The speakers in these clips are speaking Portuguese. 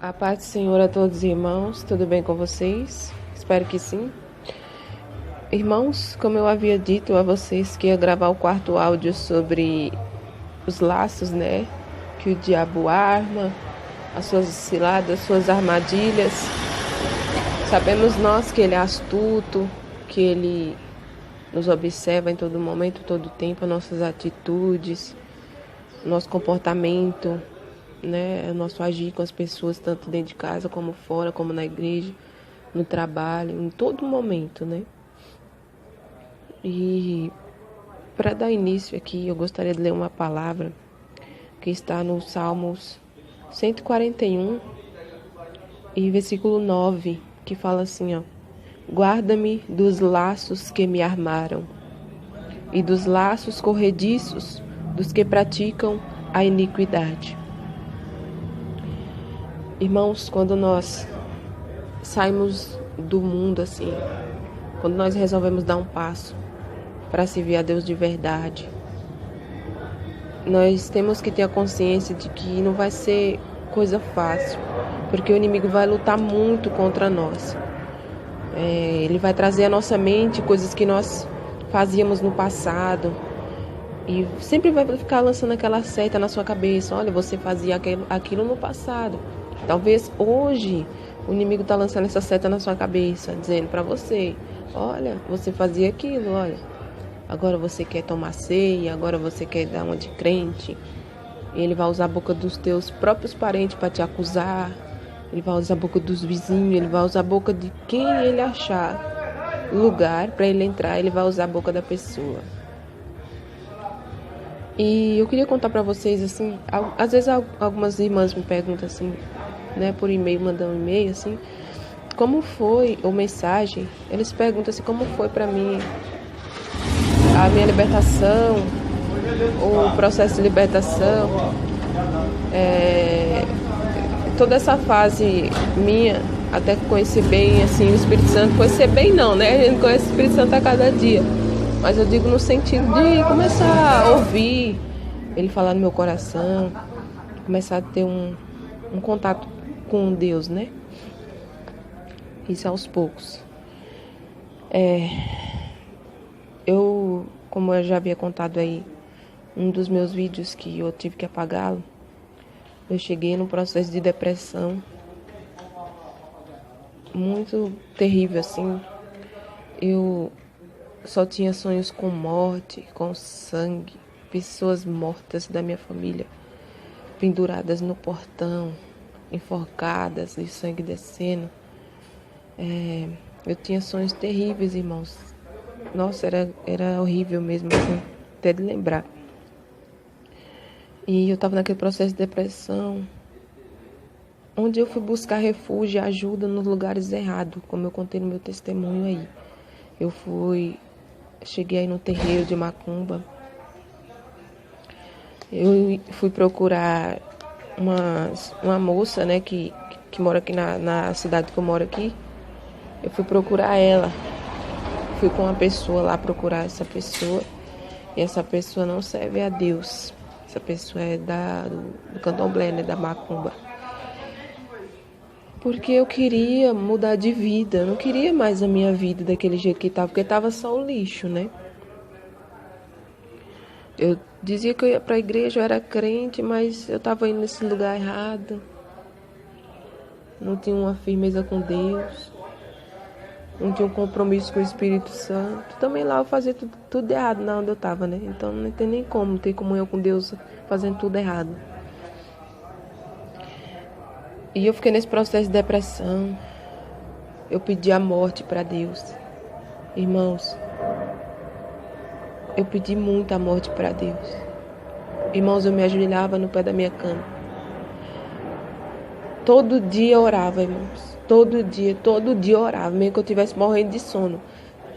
A paz do Senhor a todos os irmãos, tudo bem com vocês? Espero que sim. Irmãos, como eu havia dito a vocês que ia gravar o quarto áudio sobre os laços, né? Que o diabo arma, as suas ciladas, as suas armadilhas. Sabemos nós que ele é astuto, que ele nos observa em todo momento, todo tempo, nossas atitudes, nosso comportamento, né, o nosso agir com as pessoas, tanto dentro de casa como fora, como na igreja, no trabalho, em todo momento, né? E para dar início aqui, eu gostaria de ler uma palavra que está no Salmos 141 e versículo 9, que fala assim, ó: guarda-me dos laços que me armaram e dos laços corrediços dos que praticam a iniquidade. Irmãos, quando nós saímos do mundo assim, quando nós resolvemos dar um passo para servir a Deus de verdade, nós temos que ter a consciência de que não vai ser coisa fácil, porque o inimigo vai lutar muito contra nós. Ele vai trazer à nossa mente coisas que nós fazíamos no passado e sempre vai ficar lançando aquela seta na sua cabeça: olha, você fazia aquilo no passado. Talvez hoje o inimigo está lançando essa seta na sua cabeça, dizendo para você: olha, você fazia aquilo, olha, agora você quer tomar ceia, agora você quer dar uma de crente. E ele vai usar a boca dos teus próprios parentes para te acusar, ele vai usar a boca dos vizinhos, ele vai usar a boca de quem ele achar lugar para ele entrar, ele vai usar a boca da pessoa. E eu queria contar para vocês, assim, às vezes algumas irmãs me perguntam assim, né, por e-mail, mandam um e-mail assim, como foi, ou mensagem, eles perguntam assim, como foi para mim a minha libertação, o processo de libertação, toda essa fase minha, até conhecer bem assim o Espírito Santo. Conhecer bem não, né? A gente conhece o Espírito Santo a cada dia, mas eu digo no sentido de começar a ouvir ele falar no meu coração, começar a ter um contato com Deus, né? Isso aos poucos. Como eu já havia contado aí, um dos meus vídeos que eu tive que apagá-lo, eu cheguei num processo de depressão muito terrível, assim. Eu só tinha sonhos com morte, com sangue, pessoas mortas da minha família, penduradas no portão, enforcadas e sangue descendo. Eu tinha sonhos terríveis, irmãos. Nossa, era horrível mesmo, assim, até de lembrar. E eu estava naquele processo de depressão, onde eu fui buscar refúgio e ajuda nos lugares errados, como eu contei no meu testemunho aí. Cheguei aí no terreiro de Macumba. Eu fui procurar uma moça, né, que mora aqui na cidade que eu moro aqui. Eu fui procurar ela. Fui com uma pessoa lá procurar essa pessoa. E essa pessoa não serve a Deus. Essa pessoa é do candomblé, né, da Macumba. Porque eu queria mudar de vida. Eu não queria mais a minha vida daquele jeito que estava. Porque estava só o lixo, né? Eu dizia que eu ia para a igreja, eu era crente, mas eu estava indo nesse lugar errado. Não tinha uma firmeza com Deus. Não tinha um compromisso com o Espírito Santo. Também lá eu fazia tudo errado na onde eu estava, né? Então não tem nem como ter comunhão com Deus fazendo tudo errado. E eu fiquei nesse processo de depressão. Eu pedi a morte para Deus. Irmãos, eu pedi muito a morte para Deus. Irmãos, eu me ajoelhava no pé da minha cama. Todo dia eu orava, irmãos. Todo dia eu orava, mesmo que eu estivesse morrendo de sono.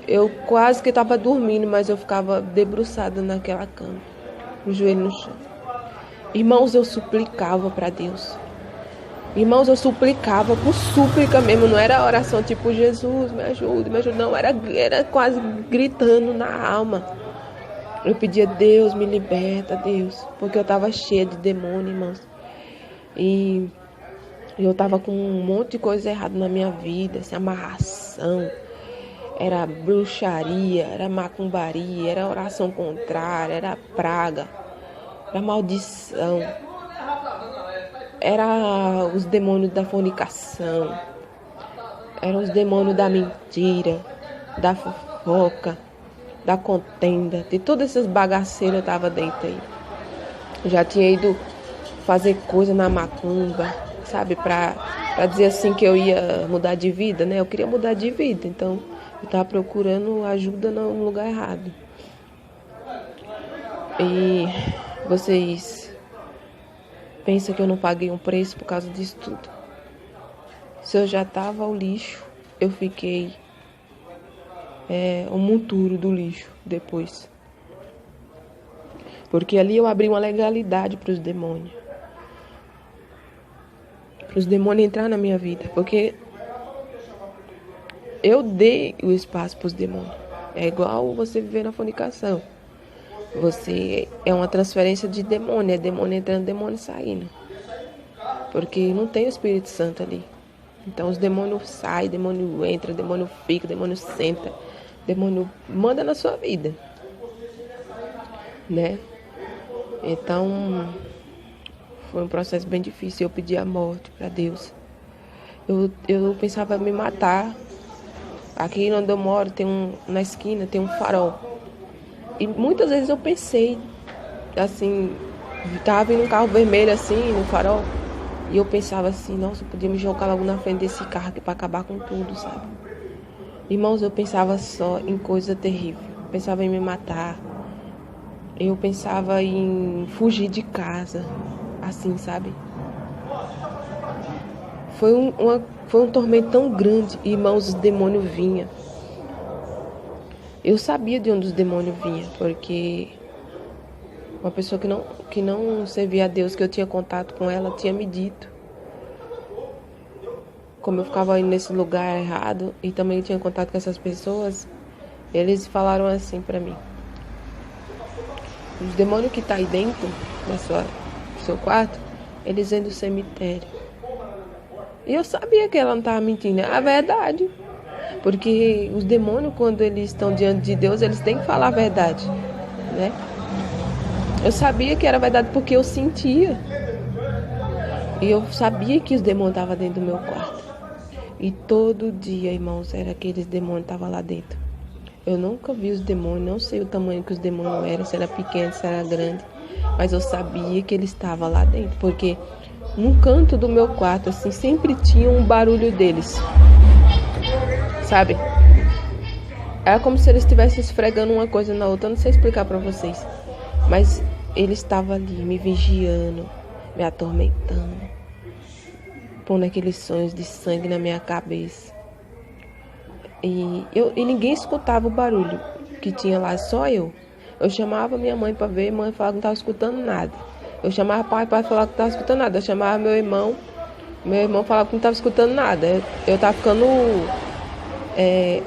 Eu quase que estava dormindo, mas eu ficava debruçada naquela cama, o joelho no chão. Irmãos, eu suplicava para Deus. Irmãos, eu suplicava por súplica mesmo, não era oração tipo Jesus, me ajude, não, era quase gritando na alma. Eu pedia: Deus, me liberta, Deus, porque eu estava cheia de demônio, irmãos. E Eu tava com um monte de coisa errada na minha vida, assim, amarração, era bruxaria, era macumbaria, era oração contrária, era praga, era maldição, era os demônios da fornicação, eram os demônios da mentira, da fofoca, da contenda, de todas essas bagaceiras eu tava dentro aí. Eu já tinha ido fazer coisa na macumba, sabe, pra dizer assim que eu ia mudar de vida, né? Eu queria mudar de vida, então eu tava procurando ajuda no lugar errado. E vocês pensam que eu não paguei um preço por causa disso tudo? Se eu já tava ao lixo, eu fiquei um monturo do lixo depois. Porque ali eu abri uma legalidade para os demônios. Para os demônios entrar na minha vida. Porque eu dei o espaço para os demônios. É igual você viver na fornicação. Você é uma transferência de demônio. É demônio entrando, demônio saindo. Porque não tem o Espírito Santo ali. Então os demônios saem, demônio entra, demônio fica, demônio senta. Demônio manda na sua vida. Né? Então, foi um processo bem difícil. Eu pedi a morte para Deus. Eu pensava em me matar. Aqui onde eu moro, na esquina, tem um farol. E muitas vezes eu pensei, assim, tava vindo um carro vermelho assim, no farol. E eu pensava assim, nossa, eu podia me jogar logo na frente desse carro aqui para acabar com tudo, sabe? Irmãos, eu pensava só em coisa terrível. Eu pensava em me matar. Eu pensava em fugir de casa, assim, sabe? Foi um tormento tão grande, irmãos, os demônios vinham. Eu sabia de onde os demônios vinham, porque uma pessoa que não servia a Deus, que eu tinha contato com ela, tinha me dito. Como eu ficava indo nesse lugar errado e também tinha contato com essas pessoas, eles falaram assim pra mim: os demônios que tá aí dentro do seu quarto, eles vêm do cemitério. E eu sabia que ela não estava mentindo, é a verdade. Porque os demônios, quando eles estão diante de Deus, eles têm que falar a verdade, né? Eu sabia que era verdade porque eu sentia. E eu sabia que os demônios estavam dentro do meu quarto. E todo dia, irmãos, era aqueles demônios que estavam lá dentro. Eu nunca vi os demônios, não sei o tamanho que os demônios eram, se era pequeno, se era grande. Mas eu sabia que ele estava lá dentro, porque num canto do meu quarto, assim, sempre tinha um barulho deles. Sabe? Era como se eles estivessem esfregando uma coisa na outra, eu não sei explicar pra vocês. Mas ele estava ali, me vigiando, me atormentando, pondo aqueles sonhos de sangue na minha cabeça. E ninguém escutava o barulho que tinha lá, só eu. Eu chamava minha mãe para ver, mãe falava que não estava escutando nada. Eu chamava pai falava que não estava escutando nada. Eu chamava meu irmão falava que não estava escutando nada. Eu estava ficando...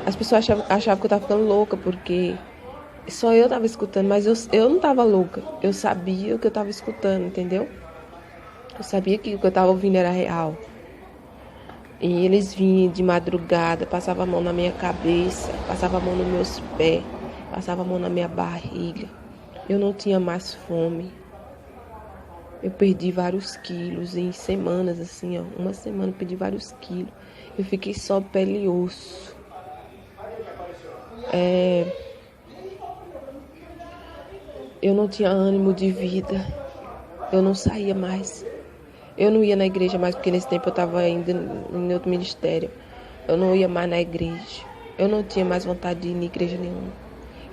as pessoas achavam que eu estava ficando louca, porque só eu estava escutando, mas eu não estava louca. Eu sabia o que eu estava escutando, entendeu? Eu sabia que o que eu estava ouvindo era real. E eles vinham de madrugada, passavam a mão na minha cabeça, passavam a mão nos meus pés, passavam a mão na minha barriga. Eu não tinha mais fome. Eu perdi vários quilos em semanas, assim, ó. Uma semana eu perdi vários quilos. Eu fiquei só pele e osso. Eu não tinha ânimo de vida. Eu não saía mais. Eu não ia na igreja mais, porque nesse tempo eu estava ainda em outro ministério. Eu não ia mais na igreja. Eu não tinha mais vontade de ir na igreja nenhuma.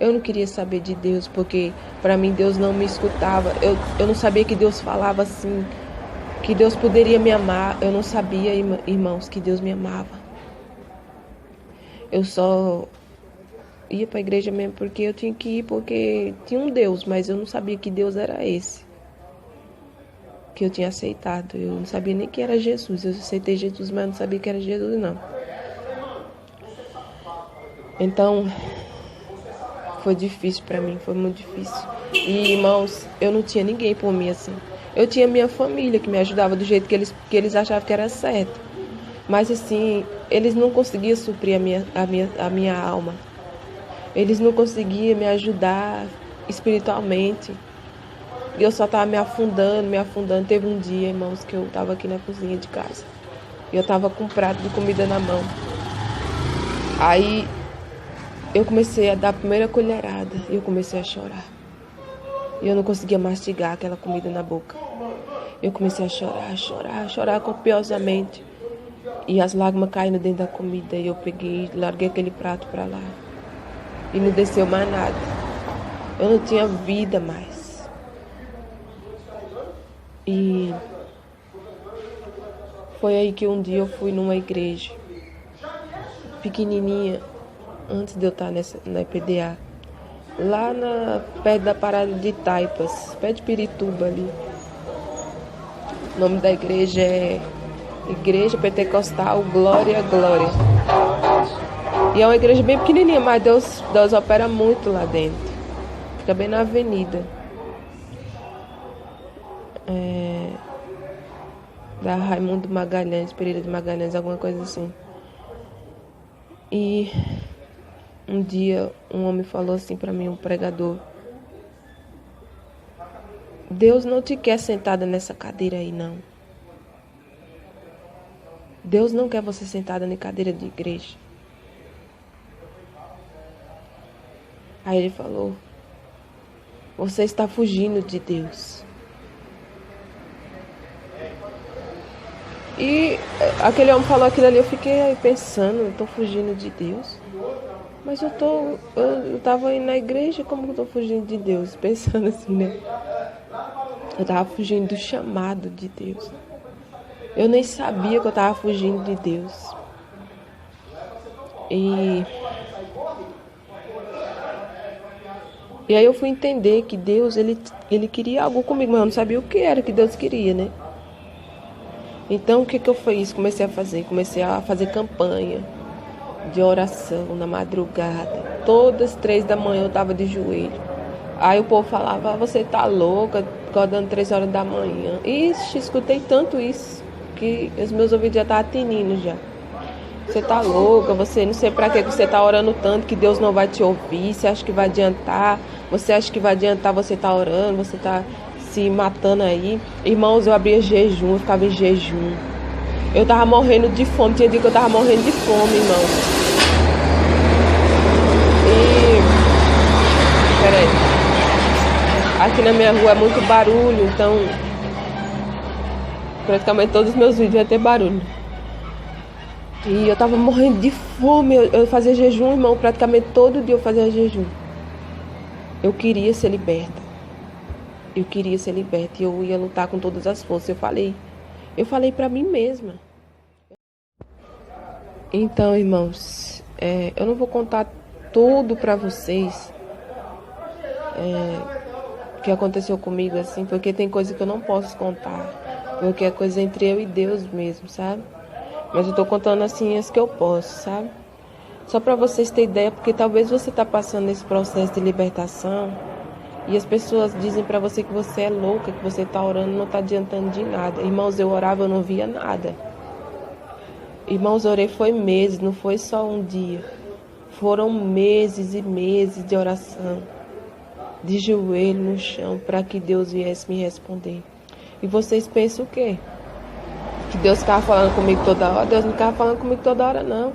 Eu não queria saber de Deus, porque para mim Deus não me escutava. Eu não sabia que Deus falava assim, que Deus poderia me amar. Eu não sabia, irmãos, que Deus me amava. Eu só ia para a igreja mesmo porque eu tinha que ir, porque tinha um Deus, mas eu não sabia que Deus era esse que eu tinha aceitado. Eu não sabia nem que era Jesus. Eu aceitei Jesus, mas eu não sabia que era Jesus, não. Então, foi difícil para mim, foi muito difícil. E, irmãos, eu não tinha ninguém por mim, assim. Eu tinha minha família que me ajudava do jeito que eles achavam que era certo. Mas assim, eles não conseguiam suprir a minha alma. Eles não conseguiam me ajudar espiritualmente. E eu só estava me afundando, me afundando. Teve um dia, irmãos, que eu estava aqui na cozinha de casa. E eu estava com um prato de comida na mão. Aí eu comecei a dar a primeira colherada e eu comecei a chorar. E eu não conseguia mastigar aquela comida na boca. Eu comecei a chorar copiosamente. E as lágrimas caindo dentro da comida. E eu peguei, larguei aquele prato para lá. E não desceu mais nada. Eu não tinha vida mais. E foi aí que um dia eu fui numa igreja pequenininha, antes de eu estar na IPDA, lá perto da parada de Taipas, perto de Pirituba ali. O nome da igreja é Igreja Pentecostal Glória, Glória. E é uma igreja bem pequenininha, mas Deus opera muito lá dentro. Fica bem na avenida. Da Raimundo Magalhães, Pereira de Magalhães, alguma coisa assim. E um dia um homem falou assim para mim, um pregador: Deus não te quer sentada nessa cadeira aí, não. Deus não quer você sentada na cadeira de igreja. Aí ele falou: você está fugindo de Deus. E aquele homem falou aquilo ali, eu fiquei aí pensando, eu estou fugindo de Deus. Mas eu estava indo na igreja, como que eu estou fugindo de Deus? Pensando assim, né? Eu estava fugindo do chamado de Deus. Eu nem sabia que eu estava fugindo de Deus. E aí eu fui entender que Deus, ele queria algo comigo, mas eu não sabia o que era que Deus queria, né? Então, o que eu fiz? Comecei a fazer campanha de oração na madrugada. Todas 3 da manhã eu estava de joelho. Aí o povo falava: você tá louca, acordando 3 horas da manhã. Ixi, escutei tanto isso, que os meus ouvidos já estavam tinindo já. Você tá louca, você não sei pra que você tá orando tanto, que Deus não vai te ouvir. Você acha que vai adiantar? Você acha que vai adiantar você tá orando, você tá se matando aí? Irmãos, eu abria jejum, eu ficava em jejum. Eu tava morrendo de fome, tinha dia que eu tava morrendo de fome, irmãos. Peraí. Aqui na minha rua é muito barulho, então praticamente todos os meus vídeos vai ter barulho. E eu tava morrendo de fome, eu fazia jejum, irmão, praticamente todo dia eu fazia jejum. Eu queria ser liberta. E eu ia lutar com todas as forças. Eu falei pra mim mesma. Então, irmãos, eu não vou contar tudo pra vocês o que aconteceu comigo, assim, porque tem coisa que eu não posso contar, porque é coisa entre eu e Deus mesmo, sabe? Mas eu tô contando assim as que eu posso, sabe? Só pra vocês terem ideia, porque talvez você tá passando nesse processo de libertação e as pessoas dizem pra você que você é louca, que você tá orando, não tá adiantando de nada. Irmãos, eu orava, eu não via nada. Irmãos, eu orei foi meses, não foi só um dia. Foram meses e meses de oração, de joelho no chão, para que Deus viesse me responder. E vocês pensam o quê? Que Deus ficava falando comigo toda hora? Deus não ficava falando comigo toda hora, não.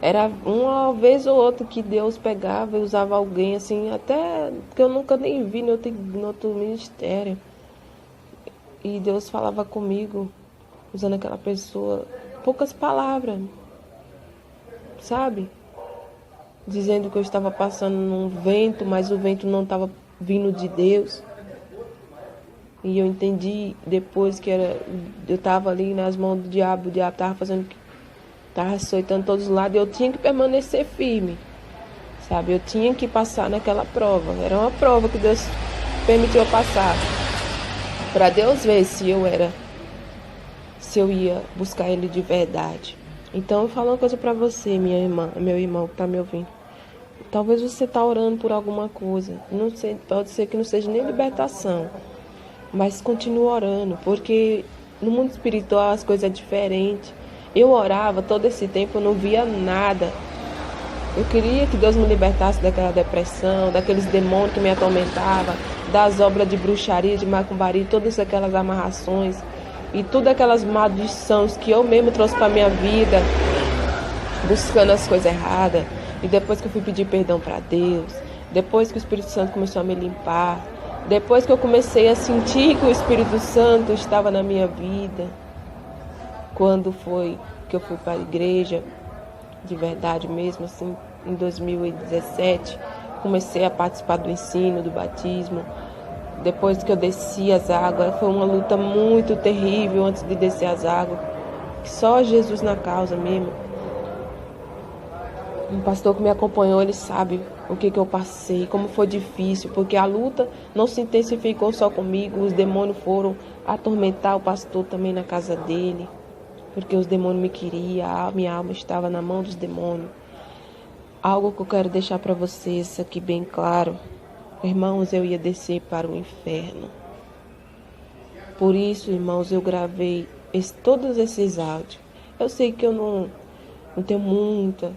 Era uma vez ou outra que Deus pegava e usava alguém assim, até que eu nunca nem vi no outro ministério. E Deus falava comigo, usando aquela pessoa, poucas palavras, sabe? Dizendo que eu estava passando num vento, mas o vento não estava vindo de Deus. E eu entendi depois que eu estava ali nas mãos do diabo, o diabo estava açoitando todos os lados, e eu tinha que permanecer firme, sabe? Eu tinha que passar naquela prova, era uma prova que Deus permitiu eu passar, para Deus ver se eu ia buscar Ele de verdade. Então eu falo uma coisa para você, minha irmã, meu irmão que está me ouvindo. Talvez você está orando por alguma coisa, não sei, pode ser que não seja nem libertação, Mas continuo orando, porque no mundo espiritual as coisas é diferente. Eu orava todo esse tempo, eu não via nada. Eu queria que Deus me libertasse daquela depressão, daqueles demônios que me atormentavam, das obras de bruxaria, de macumbaria, todas aquelas amarrações e todas aquelas maldições que eu mesmo trouxe para minha vida, buscando as coisas erradas. E depois que eu fui pedir perdão para Deus, depois que o Espírito Santo começou a me limpar, depois que eu comecei a sentir que o Espírito Santo estava na minha vida, quando foi que eu fui para a igreja, de verdade mesmo, assim, em 2017, comecei a participar do ensino, do batismo. Depois que eu desci as águas, foi uma luta muito terrível antes de descer as águas. Só Jesus na causa mesmo. Um pastor que me acompanhou, ele sabe o que eu passei, como foi difícil, porque a luta não se intensificou só comigo, os demônios foram atormentar o pastor também na casa dele, porque os demônios me queriam, a minha alma estava na mão dos demônios. Algo que eu quero deixar para vocês aqui bem claro. Irmãos, eu ia descer para o inferno. Por isso, irmãos, eu gravei todos esses áudios. Eu sei que eu não tenho muito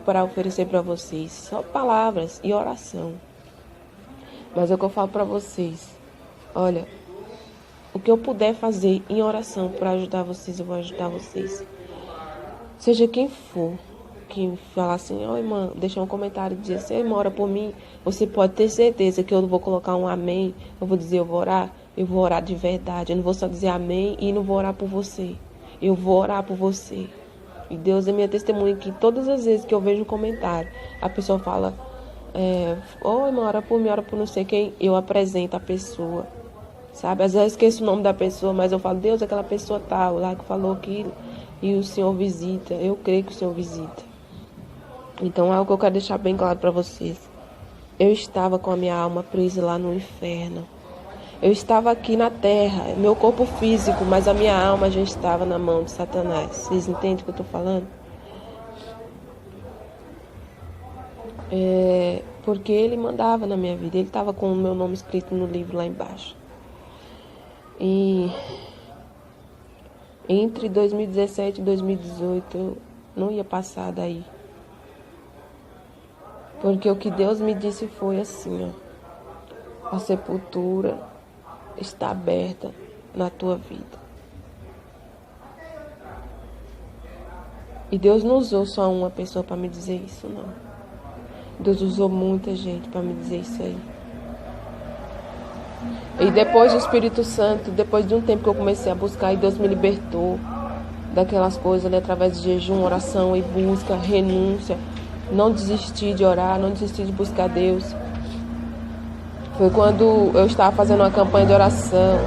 para oferecer para vocês. Só palavras e oração. Mas é o que eu falo para vocês. Olha, o que eu puder fazer em oração para ajudar vocês, eu vou ajudar vocês. Seja quem for que falar assim, ó, irmã, deixa um comentário e dizer assim, irmã, ora por mim, você pode ter certeza que eu vou colocar um amém, eu vou dizer, eu vou orar de verdade, eu não vou só dizer amém e não vou orar por você, eu vou orar por você. E Deus é minha testemunha que todas as vezes que eu vejo um comentário, a pessoa fala, ô irmã, ora por mim, ora por não sei quem, eu apresento a pessoa, sabe? Às vezes eu esqueço o nome da pessoa, mas eu falo, Deus, aquela pessoa tal, lá que falou aquilo, e o Senhor visita, eu creio que o Senhor visita. Então é algo que eu quero deixar bem claro para vocês. Eu estava com a minha alma presa lá no inferno. Eu estava aqui na terra, meu corpo físico, mas a minha alma já estava na mão de Satanás. Vocês entendem o que eu estou falando? Porque ele mandava na minha vida. Ele estava com o meu nome escrito no livro lá embaixo. E entre 2017 e 2018 eu não ia passar daí. Porque o que Deus me disse foi assim, ó, a sepultura está aberta na tua vida. E Deus não usou só uma pessoa para me dizer isso, não. Deus usou muita gente para me dizer isso aí. E depois do Espírito Santo, depois de um tempo que eu comecei a buscar, e Deus me libertou daquelas coisas, né, através de jejum, oração e busca, renúncia. Não desisti de orar, não desisti de buscar Deus. Foi quando eu estava fazendo uma campanha de oração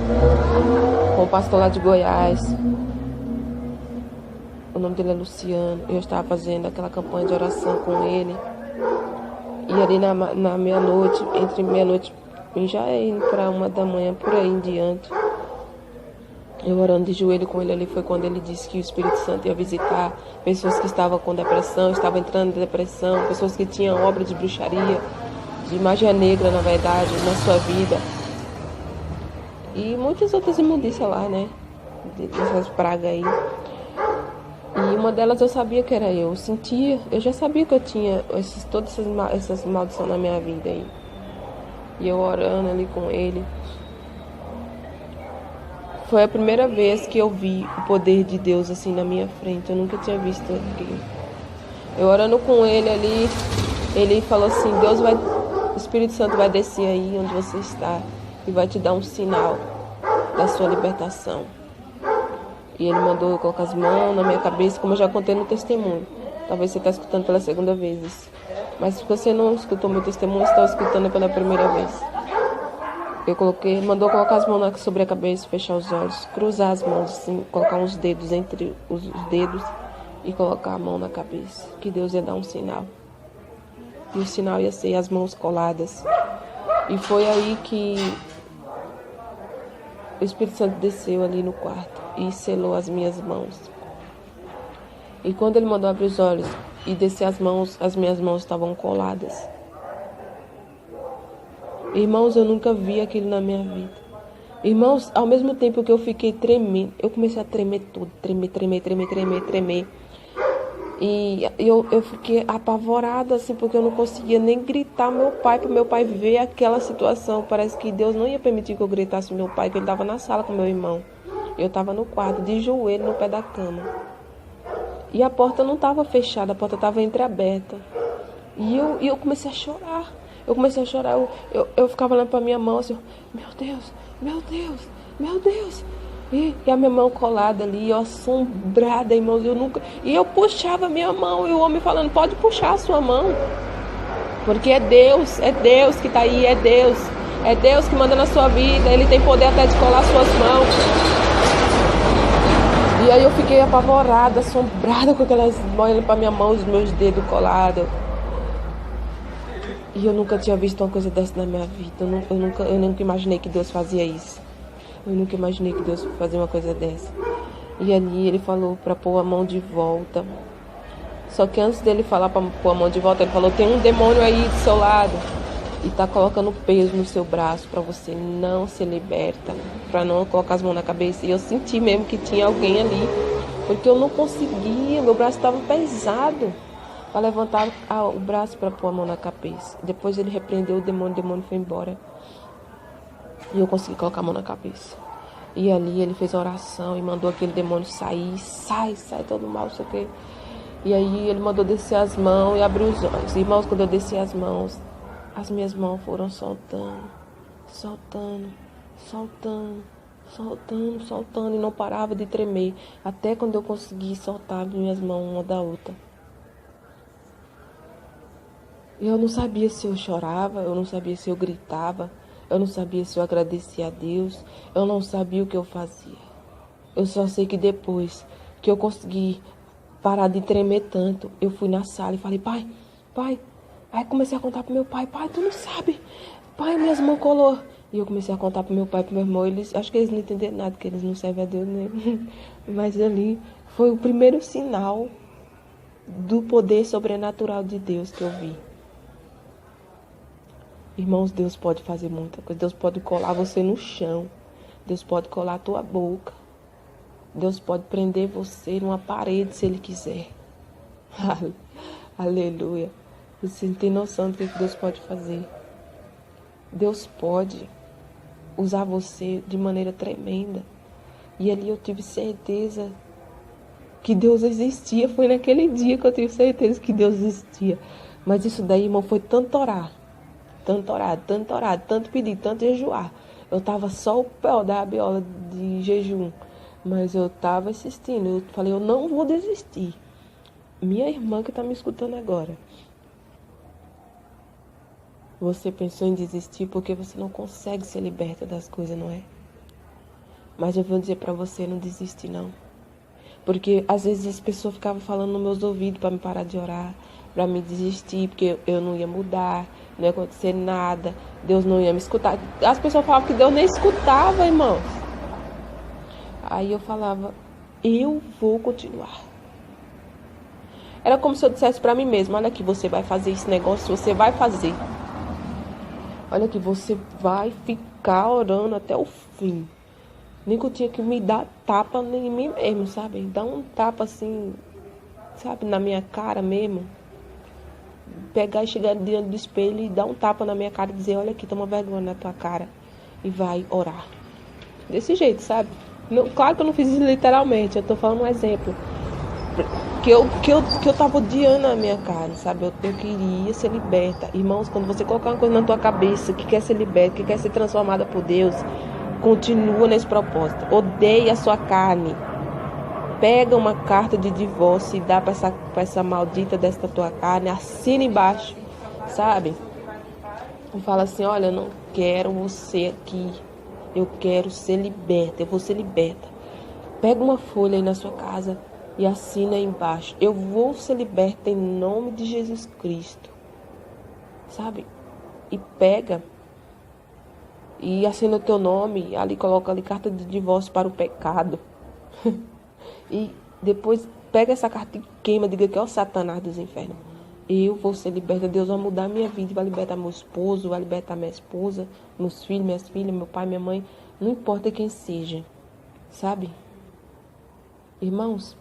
com o pastor lá de Goiás. O nome dele é Luciano. Eu estava fazendo aquela campanha de oração com ele. E ali na meia-noite, entre meia-noite e já indo para 1 da manhã, por aí em diante, eu orando de joelho com ele ali, foi quando ele disse que o Espírito Santo ia visitar pessoas que estavam com depressão, estavam entrando em depressão, pessoas que tinham obra de bruxaria, de magia negra, na verdade, na sua vida. E muitas outras imundícias lá, né? Dessas pragas aí. E uma delas eu sabia que era eu sentia, eu já sabia que eu tinha todas essas maldições na minha vida aí. E eu orando ali com ele. Foi a primeira vez que eu vi o poder de Deus assim na minha frente. Eu nunca tinha visto aquilo. Eu orando com ele ali, ele falou assim, o Espírito Santo vai descer aí onde você está e vai te dar um sinal da sua libertação. E ele mandou eu colocar as mãos na minha cabeça, como eu já contei no testemunho. Talvez você está escutando pela segunda vez isso. Mas se você não escutou meu testemunho, está escutando pela primeira vez. Mandou colocar as mãos sobre a cabeça, fechar os olhos, cruzar as mãos, assim, colocar uns dedos entre os dedos e colocar a mão na cabeça. Que Deus ia dar um sinal. E o sinal ia ser as mãos coladas. E foi aí que o Espírito Santo desceu ali no quarto e selou as minhas mãos. E quando ele mandou abrir os olhos e descer as minhas mãos estavam coladas. Irmãos, eu nunca vi aquilo na minha vida. Irmãos, ao mesmo tempo que eu fiquei tremendo, eu comecei a tremer tudo, tremer. E eu fiquei apavorada, assim, porque eu não conseguia nem gritar meu pai, para meu pai ver aquela situação. Parece que Deus não ia permitir que eu gritasse meu pai, que ele estava na sala com meu irmão. Eu estava no quarto, de joelho, no pé da cama. E a porta não estava fechada, a porta estava entreaberta. E eu comecei a chorar. Eu ficava olhando para minha mão assim, meu Deus, meu Deus, meu Deus. E a minha mão colada ali, eu assombrada, irmãos, E eu puxava a minha mão, e o homem falando, pode puxar a sua mão. Porque é Deus que está aí, é Deus. É Deus que manda na sua vida, Ele tem poder até de colar suas mãos. E aí eu fiquei apavorada, assombrada com aquelas mãos olhando para minha mão, os meus dedos colados. E eu nunca tinha visto uma coisa dessa na minha vida. Eu nunca imaginei que Deus fazia isso. Eu nunca imaginei que Deus fazia uma coisa dessa. E ali ele falou para pôr a mão de volta. Só que antes dele falar para pôr a mão de volta, ele falou, tem um demônio aí do seu lado. E tá colocando peso no seu braço para você não ser liberta. Para não colocar as mãos na cabeça. E eu senti mesmo que tinha alguém ali. Porque eu não conseguia, meu braço estava pesado. Para levantar o braço para pôr a mão na cabeça. Depois ele repreendeu o demônio foi embora. E eu consegui colocar a mão na cabeça. E ali ele fez a oração e mandou aquele demônio sair. Sai todo mal, não sei o quê. E aí ele mandou descer as mãos e abrir os olhos. Irmãos, quando eu desci as mãos, as minhas mãos foram soltando. E não parava de tremer. Até quando eu consegui soltar as minhas mãos uma da outra. Eu não sabia se eu chorava, eu não sabia se eu gritava, eu não sabia se eu agradecia a Deus, eu não sabia o que eu fazia. Eu só sei que depois que eu consegui parar de tremer tanto, eu fui na sala e falei, pai. Aí comecei a contar pro meu pai, tu não sabe, pai, minhas mãos colou. E eu comecei a contar pro meu pai e pro meu irmão, acho que eles não entenderam nada, que eles não servem a Deus mesmo. Mas ali foi o primeiro sinal do poder sobrenatural de Deus que eu vi. Irmãos, Deus pode fazer muita coisa. Deus pode colar você no chão. Deus pode colar a tua boca. Deus pode prender você numa parede se Ele quiser. Aleluia. Você não tem noção do que Deus pode fazer. Deus pode usar você de maneira tremenda. E ali eu tive certeza que Deus existia. Foi naquele dia que eu tive certeza que Deus existia. Mas isso daí, irmão, foi tanto orar, tanto pedir, tanto jejuar. Eu tava só o pé da rabiola de jejum, mas eu tava insistindo. Eu falei, eu não vou desistir. Minha irmã que tá me escutando agora, você pensou em desistir porque você não consegue ser liberta das coisas, não é? Mas eu vou dizer pra você, não desiste não. Porque às vezes as pessoas ficavam falando nos meus ouvidos para me parar de orar, para me desistir, porque eu não ia mudar, não ia acontecer nada, Deus não ia me escutar. As pessoas falavam que Deus nem escutava, irmãos. Aí eu falava, eu vou continuar. Era como se eu dissesse para mim mesma, olha aqui, você vai fazer esse negócio, você vai fazer. Olha aqui, você vai ficar orando até o fim. Nem que eu tinha que me dar tapa em mim mesmo, sabe? Dar um tapa assim, sabe, na minha cara mesmo. Pegar e chegar diante do espelho e dar um tapa na minha cara e dizer, olha aqui, toma vergonha na tua cara. E vai orar. Desse jeito, sabe? Não, claro que eu não fiz isso literalmente, eu tô falando um exemplo. Que eu tava odiando a minha cara, sabe? Eu queria ser liberta. Irmãos, quando você colocar uma coisa na tua cabeça que quer ser liberta, que quer ser transformada por Deus, continua nesse propósito. Odeia a sua carne. Pega uma carta de divórcio e dá pra essa maldita desta tua carne. Assina embaixo, sabe? E fala assim, olha, eu não quero você aqui. Eu quero ser liberta. Eu vou ser liberta. Pega uma folha aí na sua casa e assina aí embaixo. Eu vou ser liberta em nome de Jesus Cristo. Sabe? E pega e assina o teu nome. Ali coloca ali carta de divórcio para o pecado. E depois pega essa carta e queima. Diga que é o Satanás dos infernos. Eu vou ser liberta. Deus vai mudar a minha vida. Vai libertar meu esposo. Vai libertar minha esposa. Meus filhos, minhas filhas. Meu pai, minha mãe. Não importa quem seja, sabe? Irmãos,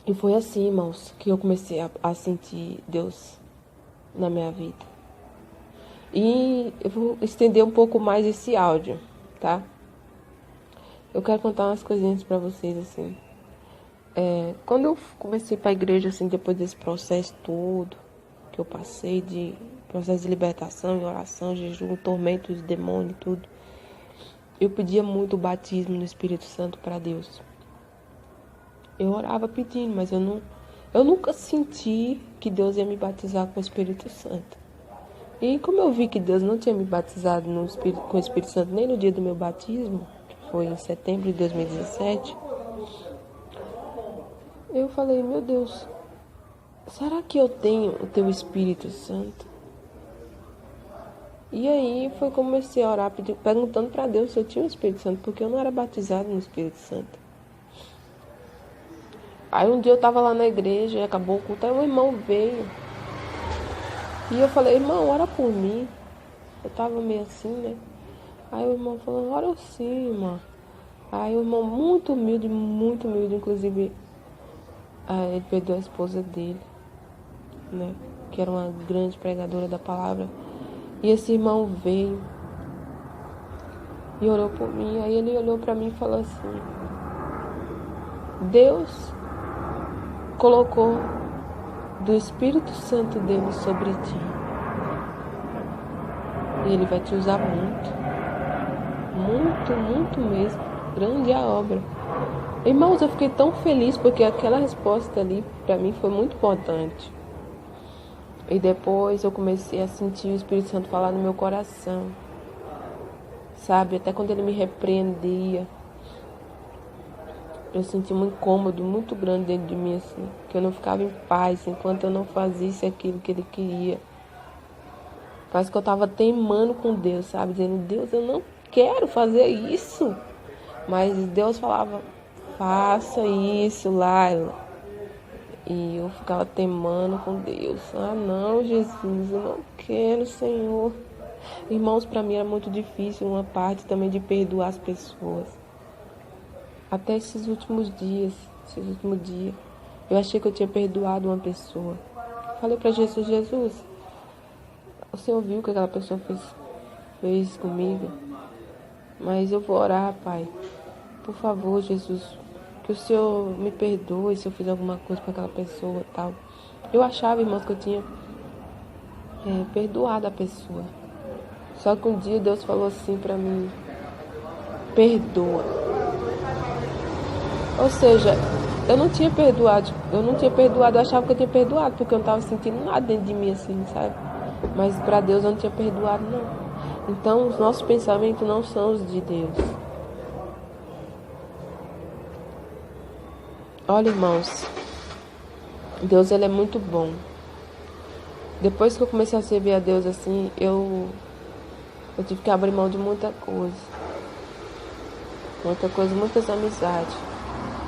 e foi assim, irmãos, que eu comecei a sentir Deus na minha vida. E eu vou estender um pouco mais esse áudio, tá? Eu quero contar umas coisinhas pra vocês, assim. Quando eu comecei pra igreja, assim, depois desse processo todo que eu passei, de processo de libertação, em oração, jejum, tormento de demônio e tudo, eu pedia muito o batismo no Espírito Santo pra Deus. Eu orava pedindo, mas eu nunca senti que Deus ia me batizar com o Espírito Santo. E como eu vi que Deus não tinha me batizado com o Espírito Santo nem no dia do meu batismo, que foi em setembro de 2017, eu falei, meu Deus, será que eu tenho o teu Espírito Santo? E aí comecei a orar, perguntando para Deus se eu tinha o Espírito Santo, porque eu não era batizado no Espírito Santo. Aí um dia eu estava lá na igreja e acabou o culto, aí um irmão veio. E eu falei, irmão, ora por mim. Eu tava meio assim, né? Aí o irmão falou, ora sim, irmão. Aí o irmão, muito humilde, inclusive, ele perdeu a esposa dele, né? Que era uma grande pregadora da palavra. E esse irmão veio e orou por mim. Aí ele olhou pra mim e falou assim, Deus colocou do Espírito Santo dele sobre ti. E ele vai te usar muito mesmo. Grande a obra. Irmãos, eu fiquei tão feliz porque aquela resposta ali pra mim foi muito importante. E depois eu comecei a sentir o Espírito Santo falar no meu coração. Sabe, até quando ele me repreendia, eu senti um incômodo muito grande dentro de mim, assim, que eu não ficava em paz enquanto eu não fazia aquilo que ele queria. Parece que eu estava teimando com Deus, sabe, dizendo, Deus, eu não quero fazer isso. Mas Deus falava, faça isso, Laila. E eu ficava teimando com Deus. Ah, não, Jesus, eu não quero, Senhor. Irmãos, para mim era muito difícil uma parte também de perdoar as pessoas. Até esses últimos dias, eu achei que eu tinha perdoado uma pessoa. Falei para Jesus, Jesus, o Senhor viu o que aquela pessoa fez comigo, mas eu vou orar, Pai. Por favor, Jesus, que o Senhor me perdoe se eu fiz alguma coisa para aquela pessoa e tal. Eu achava, irmãos, que eu tinha perdoado a pessoa. Só que um dia Deus falou assim para mim, perdoa. Ou seja, eu não tinha perdoado, eu achava que eu tinha perdoado, porque eu não estava sentindo nada dentro de mim assim, sabe? Mas para Deus eu não tinha perdoado, não. Então os nossos pensamentos não são os de Deus. Olha, irmãos, Deus ele é muito bom. Depois que eu comecei a servir a Deus assim, eu tive que abrir mão de muita coisa, muitas amizades.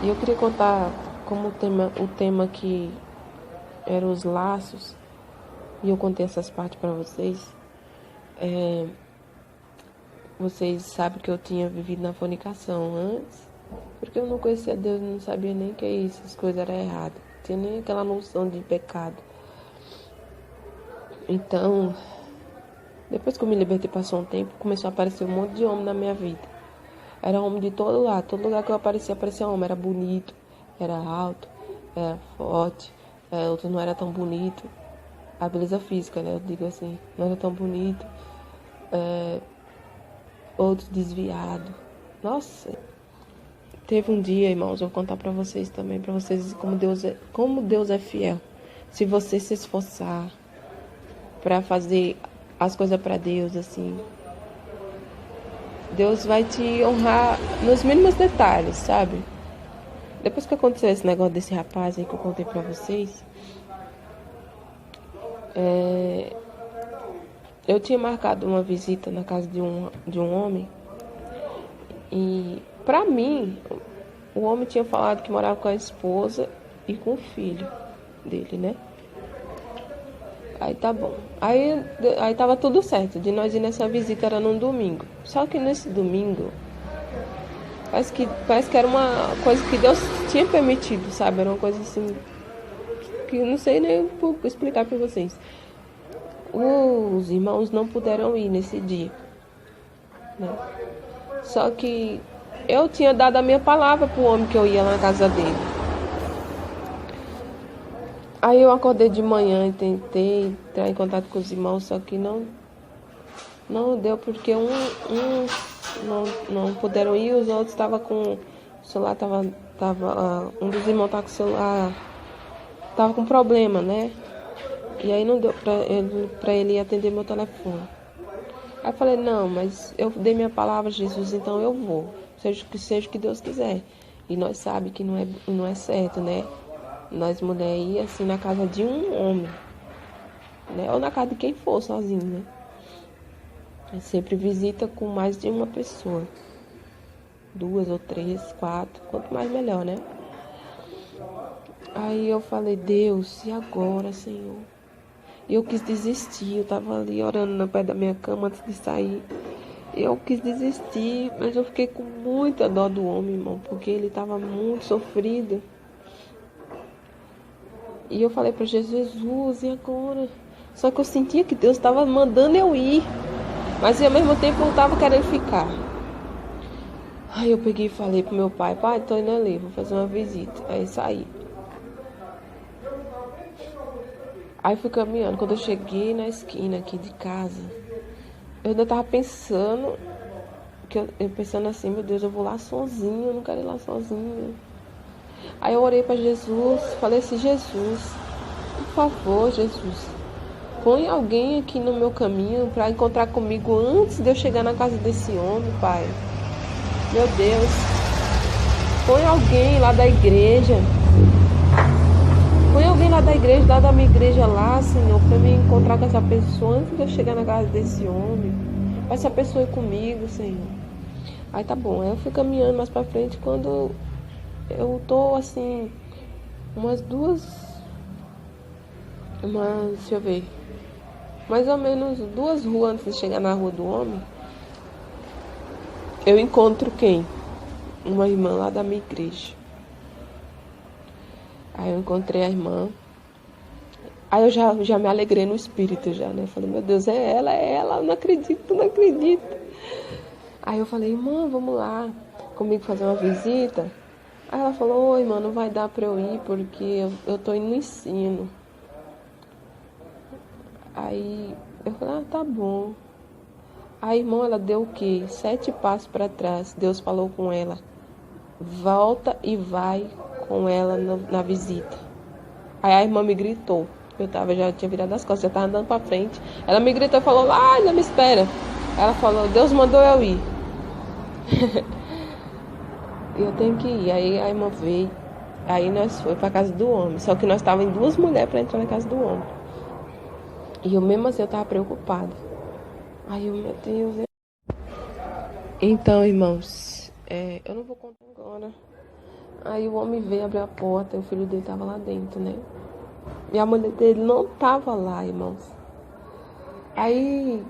E eu queria contar como o tema que eram os laços, e eu contei essas partes para vocês. Vocês sabem que eu tinha vivido na fornicação antes, porque eu não conhecia Deus, não sabia nem que isso, as coisas eram erradas, não tinha nem aquela noção de pecado. Então, depois que eu me libertei, passou um tempo, começou a aparecer um monte de homem na minha vida. Era homem de todo lugar que eu aparecia homem. Era bonito, era alto, era forte, outro não era tão bonito. A beleza física, né? Eu digo assim, não era tão bonito. Outro desviado. Nossa, teve um dia, irmãos, eu vou contar pra vocês também, pra vocês como Deus é fiel. Se você se esforçar pra fazer as coisas pra Deus, assim, Deus vai te honrar nos mínimos detalhes, sabe? Depois que aconteceu esse negócio desse rapaz aí que eu contei pra vocês, eu tinha marcado uma visita na casa de um homem. E pra mim, o homem tinha falado que morava com a esposa e com o filho dele, né? Aí tá bom. Aí tava tudo certo, de nós ir nessa visita era num domingo. Só que nesse domingo, parece que era uma coisa que Deus tinha permitido, sabe? Era uma coisa assim, que eu não sei nem explicar pra vocês. Os irmãos não puderam ir nesse dia, né? Só que eu tinha dado a minha palavra pro homem que eu ia na casa dele. Aí eu acordei de manhã e tentei entrar em contato com os irmãos, só que não deu porque não puderam ir, os outros estavam com o celular, um dos irmãos tava com o celular, tava com problema, né? E aí não deu pra ele atender meu telefone. Aí eu falei, não, mas eu dei minha palavra a Jesus, então eu vou, seja o que Deus quiser. E nós sabemos que não é certo, né? Nós mulheres ir assim na casa de um homem, né? Ou na casa de quem for sozinho, né? Sempre visita com mais de uma pessoa. 2 ou 3, 4, quanto mais melhor, né? Aí eu falei, Deus, e agora, Senhor? E eu quis desistir, eu tava ali orando no pé da minha cama antes de sair. Eu quis desistir, mas eu fiquei com muita dó do homem, irmão, porque ele tava muito sofrido. E eu falei para Jesus, e agora? Só que eu sentia que Deus estava mandando eu ir, mas ao mesmo tempo eu estava querendo ficar. Aí eu peguei e falei pro meu pai, tô indo ali, vou fazer uma visita. Aí saí. Aí fui caminhando, quando eu cheguei na esquina aqui de casa, eu ainda tava pensando, eu pensando assim, meu Deus, eu vou lá sozinho, eu não quero ir lá sozinho. Aí eu orei para Jesus, falei assim, Jesus, por favor, Jesus, põe alguém aqui no meu caminho para encontrar comigo antes de eu chegar na casa desse homem, Pai. Meu Deus, põe alguém lá da igreja. Põe alguém lá da minha igreja lá, Senhor, para me encontrar com essa pessoa antes de eu chegar na casa desse homem. Para essa pessoa ir comigo, Senhor. Aí tá bom, aí eu fui caminhando mais para frente quando eu tô assim, deixa eu ver, mais ou menos 2 ruas antes de chegar na rua do homem, eu encontro quem? Uma irmã lá da minha igreja. Aí eu encontrei a irmã. Aí eu já me alegrei no espírito já, né? Falei, meu Deus, é ela, não acredito, não acredito. Aí eu falei, irmã, vamos lá comigo fazer uma visita. Aí ela falou, oi, irmã, não vai dar pra eu ir porque eu tô indo no ensino. Aí eu falei, tá bom. A irmã, ela deu o quê? 7 passos para trás. Deus falou com ela, volta e vai com ela na visita. Aí a irmã me gritou. Já tinha virado as costas, já tava andando pra frente. Ela me gritou e falou, ainda me espera. Ela falou, Deus mandou eu ir. E eu tenho que ir. Aí a irmã veio. Aí nós fomos pra casa do homem. Só que nós estávamos em 2 mulheres para entrar na casa do homem. E eu mesmo assim eu tava preocupada. Aí eu, meu Deus. Então, irmãos, eu não vou contar agora. Aí o homem veio abrir a porta e o filho dele tava lá dentro, né? E a mulher dele não tava lá, irmãos. Aí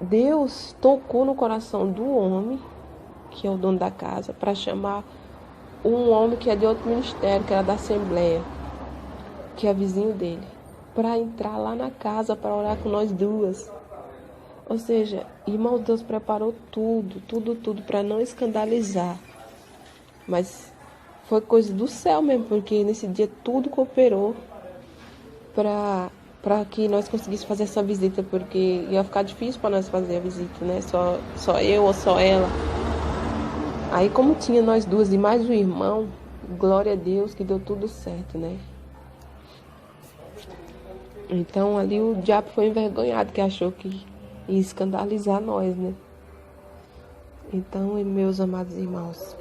Deus tocou no coração do homem, que é o dono da casa, para chamar um homem que é de outro ministério, que era da Assembleia, que é vizinho dele, para entrar lá na casa para orar com nós duas. Ou seja, irmão, Deus preparou tudo para não escandalizar. Mas foi coisa do céu mesmo, porque nesse dia tudo cooperou para que nós conseguíssemos fazer essa visita, porque ia ficar difícil para nós fazer a visita, né? Só eu ou só ela. Aí como tinha nós duas e mais um irmão, glória a Deus que deu tudo certo, né? Então ali o diabo foi envergonhado, que achou que ia escandalizar nós, né? Então, meus amados irmãos,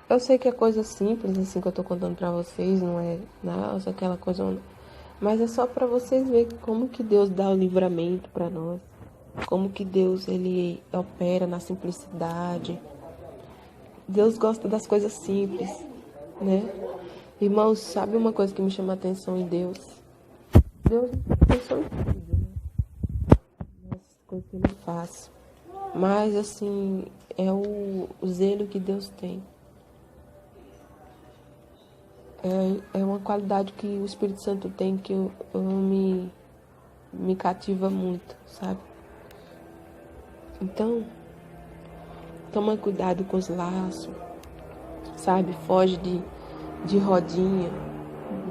eu sei que é coisa simples, assim, que eu tô contando pra vocês, não é, nossa, aquela coisa, mas é só pra vocês verem como que Deus dá o livramento pra nós, como que Deus, ele opera na simplicidade. Deus gosta das coisas simples, né? Irmãos, sabe uma coisa que me chama a atenção em Deus? Deus me chama a atenção em tudo, né? Nas coisas que Ele faz. Mas, assim, é o zelo que Deus tem. É uma qualidade que o Espírito Santo tem que me cativa muito, sabe? Então, toma cuidado com os laços, sabe? Foge de rodinha,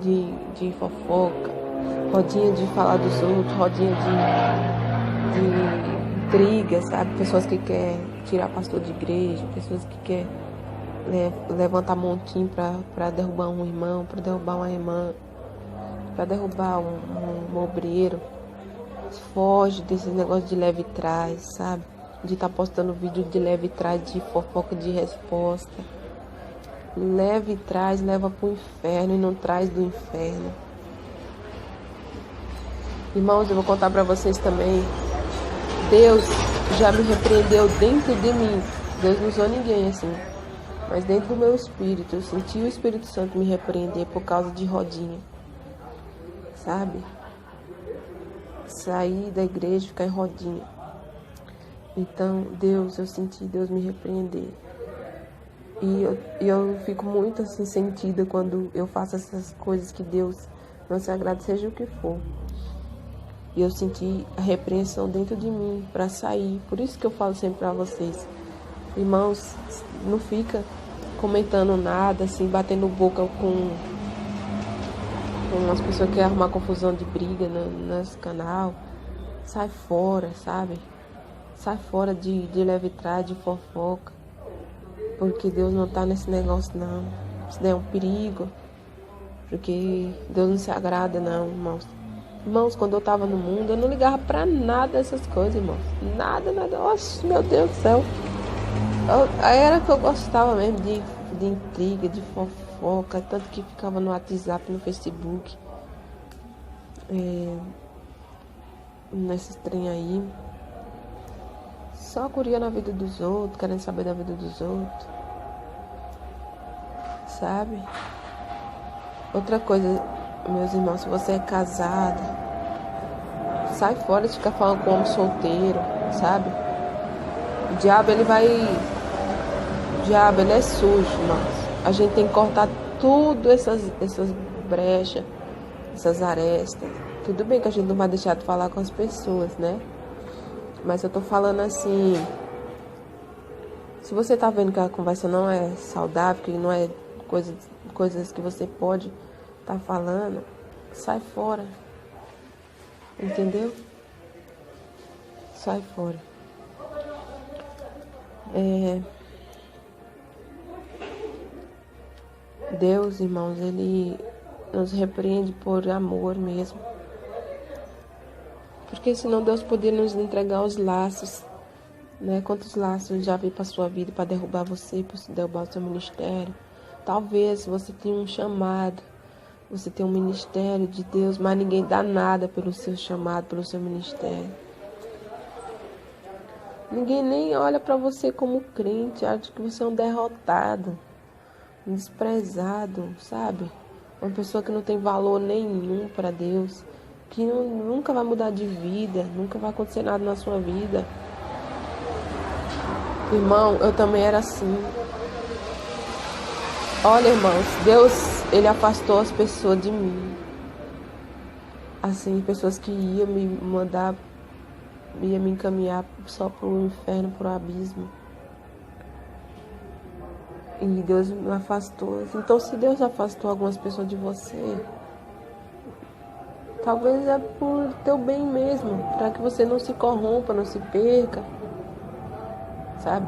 de fofoca, rodinha de falar dos outros, rodinha de intriga, sabe? Pessoas que querem tirar pastor de igreja, pessoas que querem levantar montinho para derrubar um irmão, para derrubar uma irmã, para derrubar um obreiro. Foge desses negócios de leve trás, sabe? De estar postando vídeo de leve trás, de fofoca de resposta. Leve traz, leva pro inferno e não traz do inferno. Irmãos, eu vou contar para vocês também. Deus já me repreendeu dentro de mim. Deus não usou ninguém assim. Mas dentro do meu espírito, eu senti o Espírito Santo me repreender por causa de rodinha. Sabe? Sair da igreja e ficar em rodinha. Então, eu senti Deus me repreender. E eu fico muito assim sentida quando eu faço essas coisas que Deus não se agrada, seja o que for. E eu senti a repreensão dentro de mim para sair. Por isso que eu falo sempre para vocês, irmãos, não fica comentando nada, assim, batendo boca com as pessoas que querem arrumar confusão de briga nesse canal. Sai fora, sabe? Sai fora de leve trás, de fofoca. Porque Deus não tá nesse negócio, não. Isso daí é um perigo. Porque Deus não se agrada, não, irmãos. Irmãos, quando eu tava no mundo, eu não ligava pra nada dessas coisas, irmãos. Nada, nada. Oxe, meu Deus do céu. Aí era que eu gostava mesmo de intriga, de fofoca. Tanto que ficava no WhatsApp, no Facebook. Nesses trem aí. Só curiando a vida dos outros, querendo saber da vida dos outros. Sabe? Outra coisa, meus irmãos, se você é casada, sai fora de ficar falando com um homem solteiro, sabe? O diabo, ele é sujo, irmãos. A gente tem que cortar tudo essas brechas, essas arestas. Tudo bem que a gente não vai deixar de falar com as pessoas, né? Mas eu tô falando assim, se você tá vendo que a conversa não é saudável, que não é coisas que você pode tá falando, sai fora. Entendeu? Sai fora. Deus, irmãos, Ele nos repreende por amor mesmo. Porque senão Deus poderia nos entregar os laços, né? Quantos laços já veio para sua vida para derrubar você, para derrubar o seu ministério? Talvez você tenha um chamado, você tem um ministério de Deus, mas ninguém dá nada pelo seu chamado, pelo seu ministério. Ninguém nem olha para você como crente, acha que você é um derrotado, um desprezado, sabe? Uma pessoa que não tem valor nenhum para Deus, que nunca vai mudar de vida, nunca vai acontecer nada na sua vida. Irmão, eu também era assim. Olha, irmãos, Deus, Ele afastou as pessoas de mim. Assim, pessoas que iam me mandar, iam me encaminhar só pro inferno, pro abismo. E Deus me afastou. Então, se Deus afastou algumas pessoas de você, talvez é por teu bem mesmo, para que você não se corrompa, não se perca, sabe?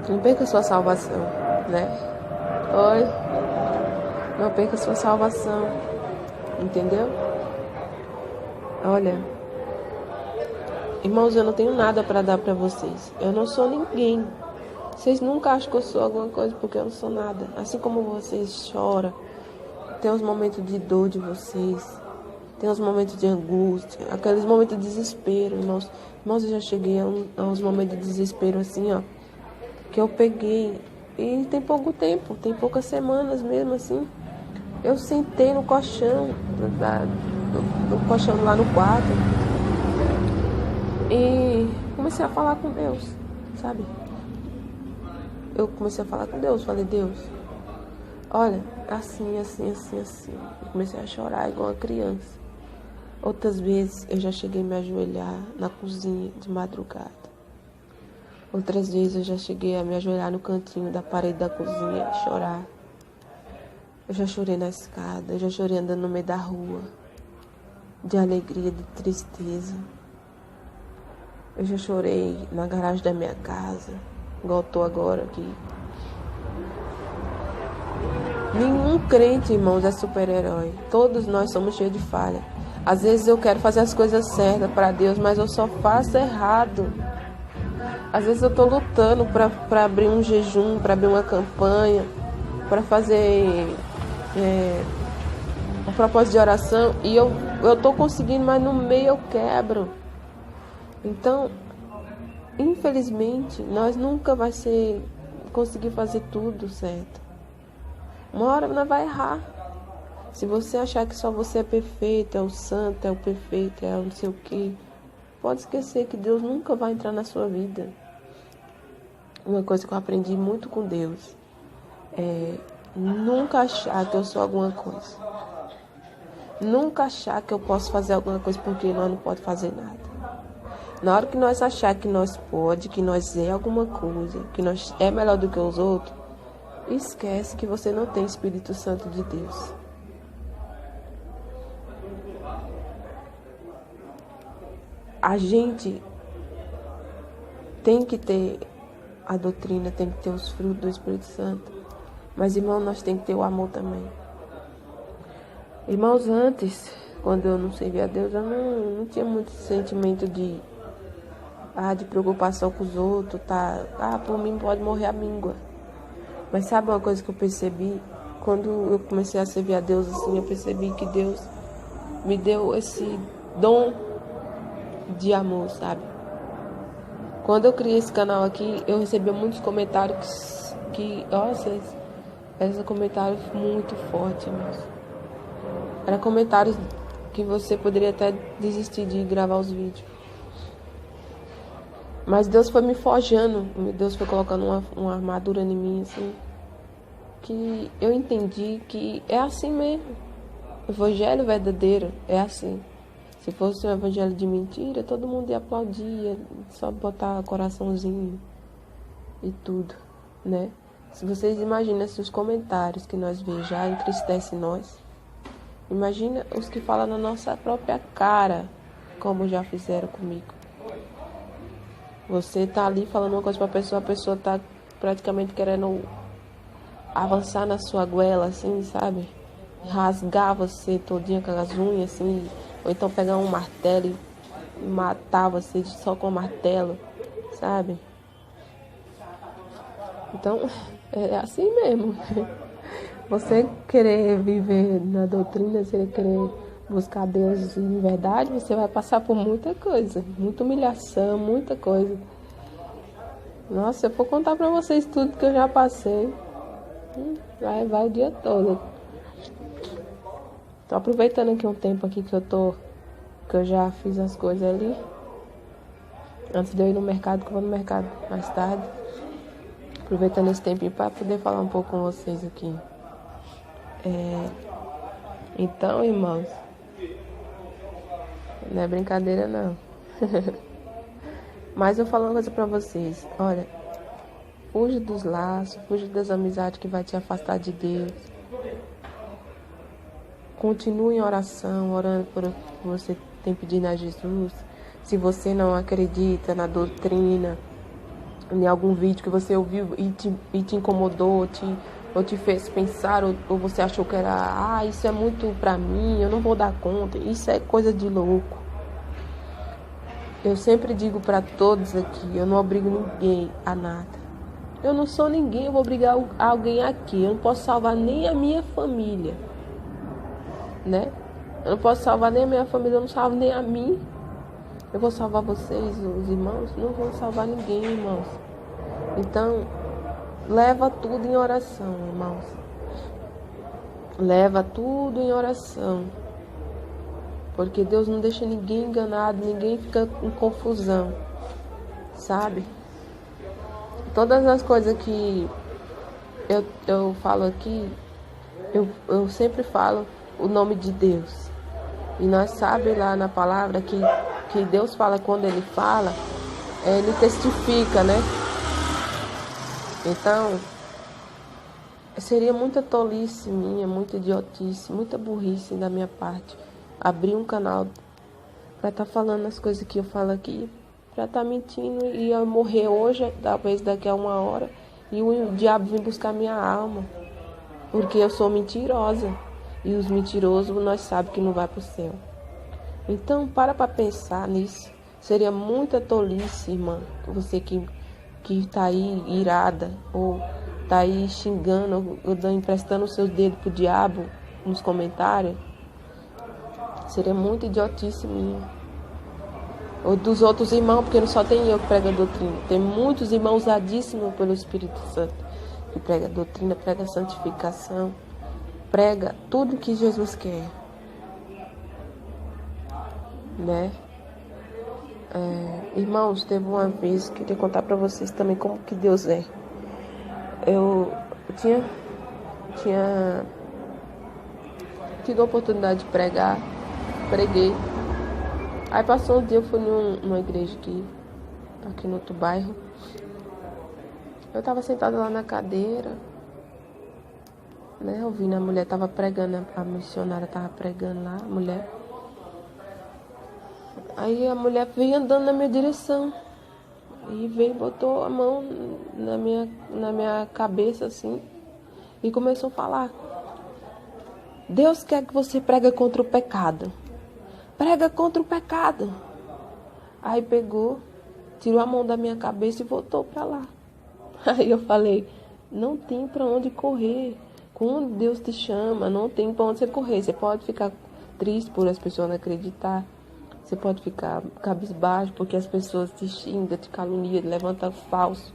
Não perca a sua salvação, né? Não perca a sua salvação, entendeu? Olha, irmãos, eu não tenho nada para dar para vocês. Eu não sou ninguém. Vocês nunca acham que eu sou alguma coisa porque eu não sou nada. Assim como vocês choram, tem os momentos de dor de vocês, tem os momentos de angústia, aqueles momentos de desespero, irmãos. Irmãos, eu já cheguei a uns momentos de desespero assim, ó, que eu peguei E tem pouco tempo, tem poucas semanas mesmo assim. Eu sentei no colchão, no colchão lá no quarto, e comecei a falar com Deus, sabe? Eu comecei a falar com Deus, falei, Deus, olha, assim, assim, assim, assim. Eu comecei a chorar igual uma criança. Outras vezes eu já cheguei a me ajoelhar na cozinha de madrugada. Outras vezes eu já cheguei a me ajoelhar no cantinho da parede da cozinha e chorar. Eu já chorei na escada, eu já chorei andando no meio da rua, de alegria, de tristeza. Eu já chorei na garagem da minha casa, igual eu tô agora aqui. Nenhum crente, irmãos, é super-herói. Todos nós somos cheios de falha. Às vezes eu quero fazer as coisas certas para Deus, mas eu só faço errado. Às vezes eu tô lutando para abrir um jejum, para abrir uma campanha, para fazer um propósito de oração, e eu tô conseguindo, mas no meio eu quebro. Então, infelizmente, nós nunca vai conseguir fazer tudo certo. Uma hora nós vai errar. Se você achar que só você é perfeito, é o santo, é o perfeito, é o não sei o que, pode esquecer que Deus nunca vai entrar na sua vida. Uma coisa que eu aprendi muito com Deus é nunca achar que eu sou alguma coisa. Nunca achar que eu posso fazer alguma coisa porque nós não podemos fazer nada. Na hora que nós achar que nós pode, que nós é alguma coisa, que nós é melhor do que os outros, esquece que você não tem Espírito Santo de Deus. A gente tem que ter a doutrina, tem que ter os frutos do Espírito Santo. Mas, irmão, nós temos que ter o amor também. Irmãos, antes, quando eu não servia a Deus, eu não tinha muito sentimento de preocupação com os outros, tá? Por mim pode morrer a míngua. Mas sabe uma coisa que eu percebi? Quando eu comecei a servir a Deus, assim, eu percebi que Deus me deu esse dom de amor, sabe? Quando eu criei esse canal aqui, eu recebi muitos comentários nossa, esses comentários muito fortes, mesmo. Eram comentários que você poderia até desistir de gravar os vídeos. Mas Deus foi me forjando, Deus foi colocando uma armadura em mim, assim, que eu entendi que é assim mesmo. O evangelho verdadeiro é assim. Se fosse um evangelho de mentira, todo mundo ia aplaudir, só botar coraçãozinho e tudo, né? Se vocês imaginam se os comentários que nós vemos já entristecem nós, imagina os que falam na nossa própria cara, como já fizeram comigo. Você tá ali falando uma coisa pra pessoa, a pessoa tá praticamente querendo avançar na sua goela, assim, sabe? Rasgar você todinha com as unhas, assim, ou então pegar um martelo e matar você só com o martelo, sabe? Então, é assim mesmo. Você querer viver na doutrina, você querer buscar Deus em verdade, você vai passar por muita coisa, muita humilhação, muita coisa. Nossa, se eu for contar pra vocês tudo que eu já passei, vai o dia todo. Tô aproveitando aqui um tempo aqui que eu já fiz as coisas ali, antes de eu ir no mercado, que eu vou no mercado mais tarde. Aproveitando esse tempinho para poder falar um pouco com vocês aqui. Então, irmãos, não é brincadeira não. Mas eu vou falar uma coisa pra vocês. Olha, fuja dos laços, fuja das amizades que vai te afastar de Deus. Continue em oração, orando por o que você tem pedido a Jesus. Se você não acredita na doutrina, em algum vídeo que você ouviu e te incomodou, ou te fez pensar, ou você achou que era, isso é muito pra mim, eu não vou dar conta, isso é coisa de louco. Eu sempre digo pra todos aqui, eu não obrigo ninguém a nada. Eu não sou ninguém, eu vou obrigar alguém aqui. Eu não posso salvar nem a minha família, né? Eu não posso salvar nem a minha família, eu não salvo nem a mim. Eu vou salvar vocês, os irmãos? Não vou salvar ninguém, irmãos. Então, leva tudo em oração, irmãos. Leva tudo em oração. Porque Deus não deixa ninguém enganado, ninguém fica em confusão, sabe? Todas as coisas que eu falo aqui, eu sempre falo o nome de Deus. E nós sabemos lá na palavra que Deus fala quando Ele fala, Ele testifica, né? Então, seria muita tolice minha, muita idiotice, muita burrice da minha parte abrir um canal para estar falando as coisas que eu falo aqui, para estar mentindo e eu morrer hoje, talvez daqui a 1 hora, e o diabo vir buscar minha alma, porque eu sou mentirosa e os mentirosos nós sabemos que não vai para o céu. Então para pensar nisso. Seria muita tolice, irmã, você que está aí irada ou está aí xingando ou emprestando os seus dedos pro diabo nos comentários. Seria muito idiotice minha. Ou dos outros irmãos, porque não só tem eu que prego a doutrina. Tem muitos irmãos usadíssimos pelo Espírito Santo. Que prega a doutrina, prega a santificação. Prega tudo que Jesus quer. Né? Irmãos, teve uma vez, queria contar para vocês também como que Deus é. Eu tinha tido a oportunidade de pregar. Preguei. Aí passou um dia, eu fui numa igreja aqui no outro bairro. Eu tava sentada lá na cadeira, né? Ouvindo a mulher tava pregando, a missionária tava pregando lá, a mulher. Aí a mulher veio andando na minha direção. E veio, botou a mão na minha cabeça assim. E começou a falar: Deus quer que você pregue contra o pecado. Prega contra o pecado. Aí pegou, tirou a mão da minha cabeça e voltou para lá. Aí eu falei: não tem para onde correr. Quando Deus te chama, não tem para onde você correr. Você pode ficar triste por as pessoas não acreditar. Você pode ficar cabisbaixo porque as pessoas te xingam, te caluniam, levantam falso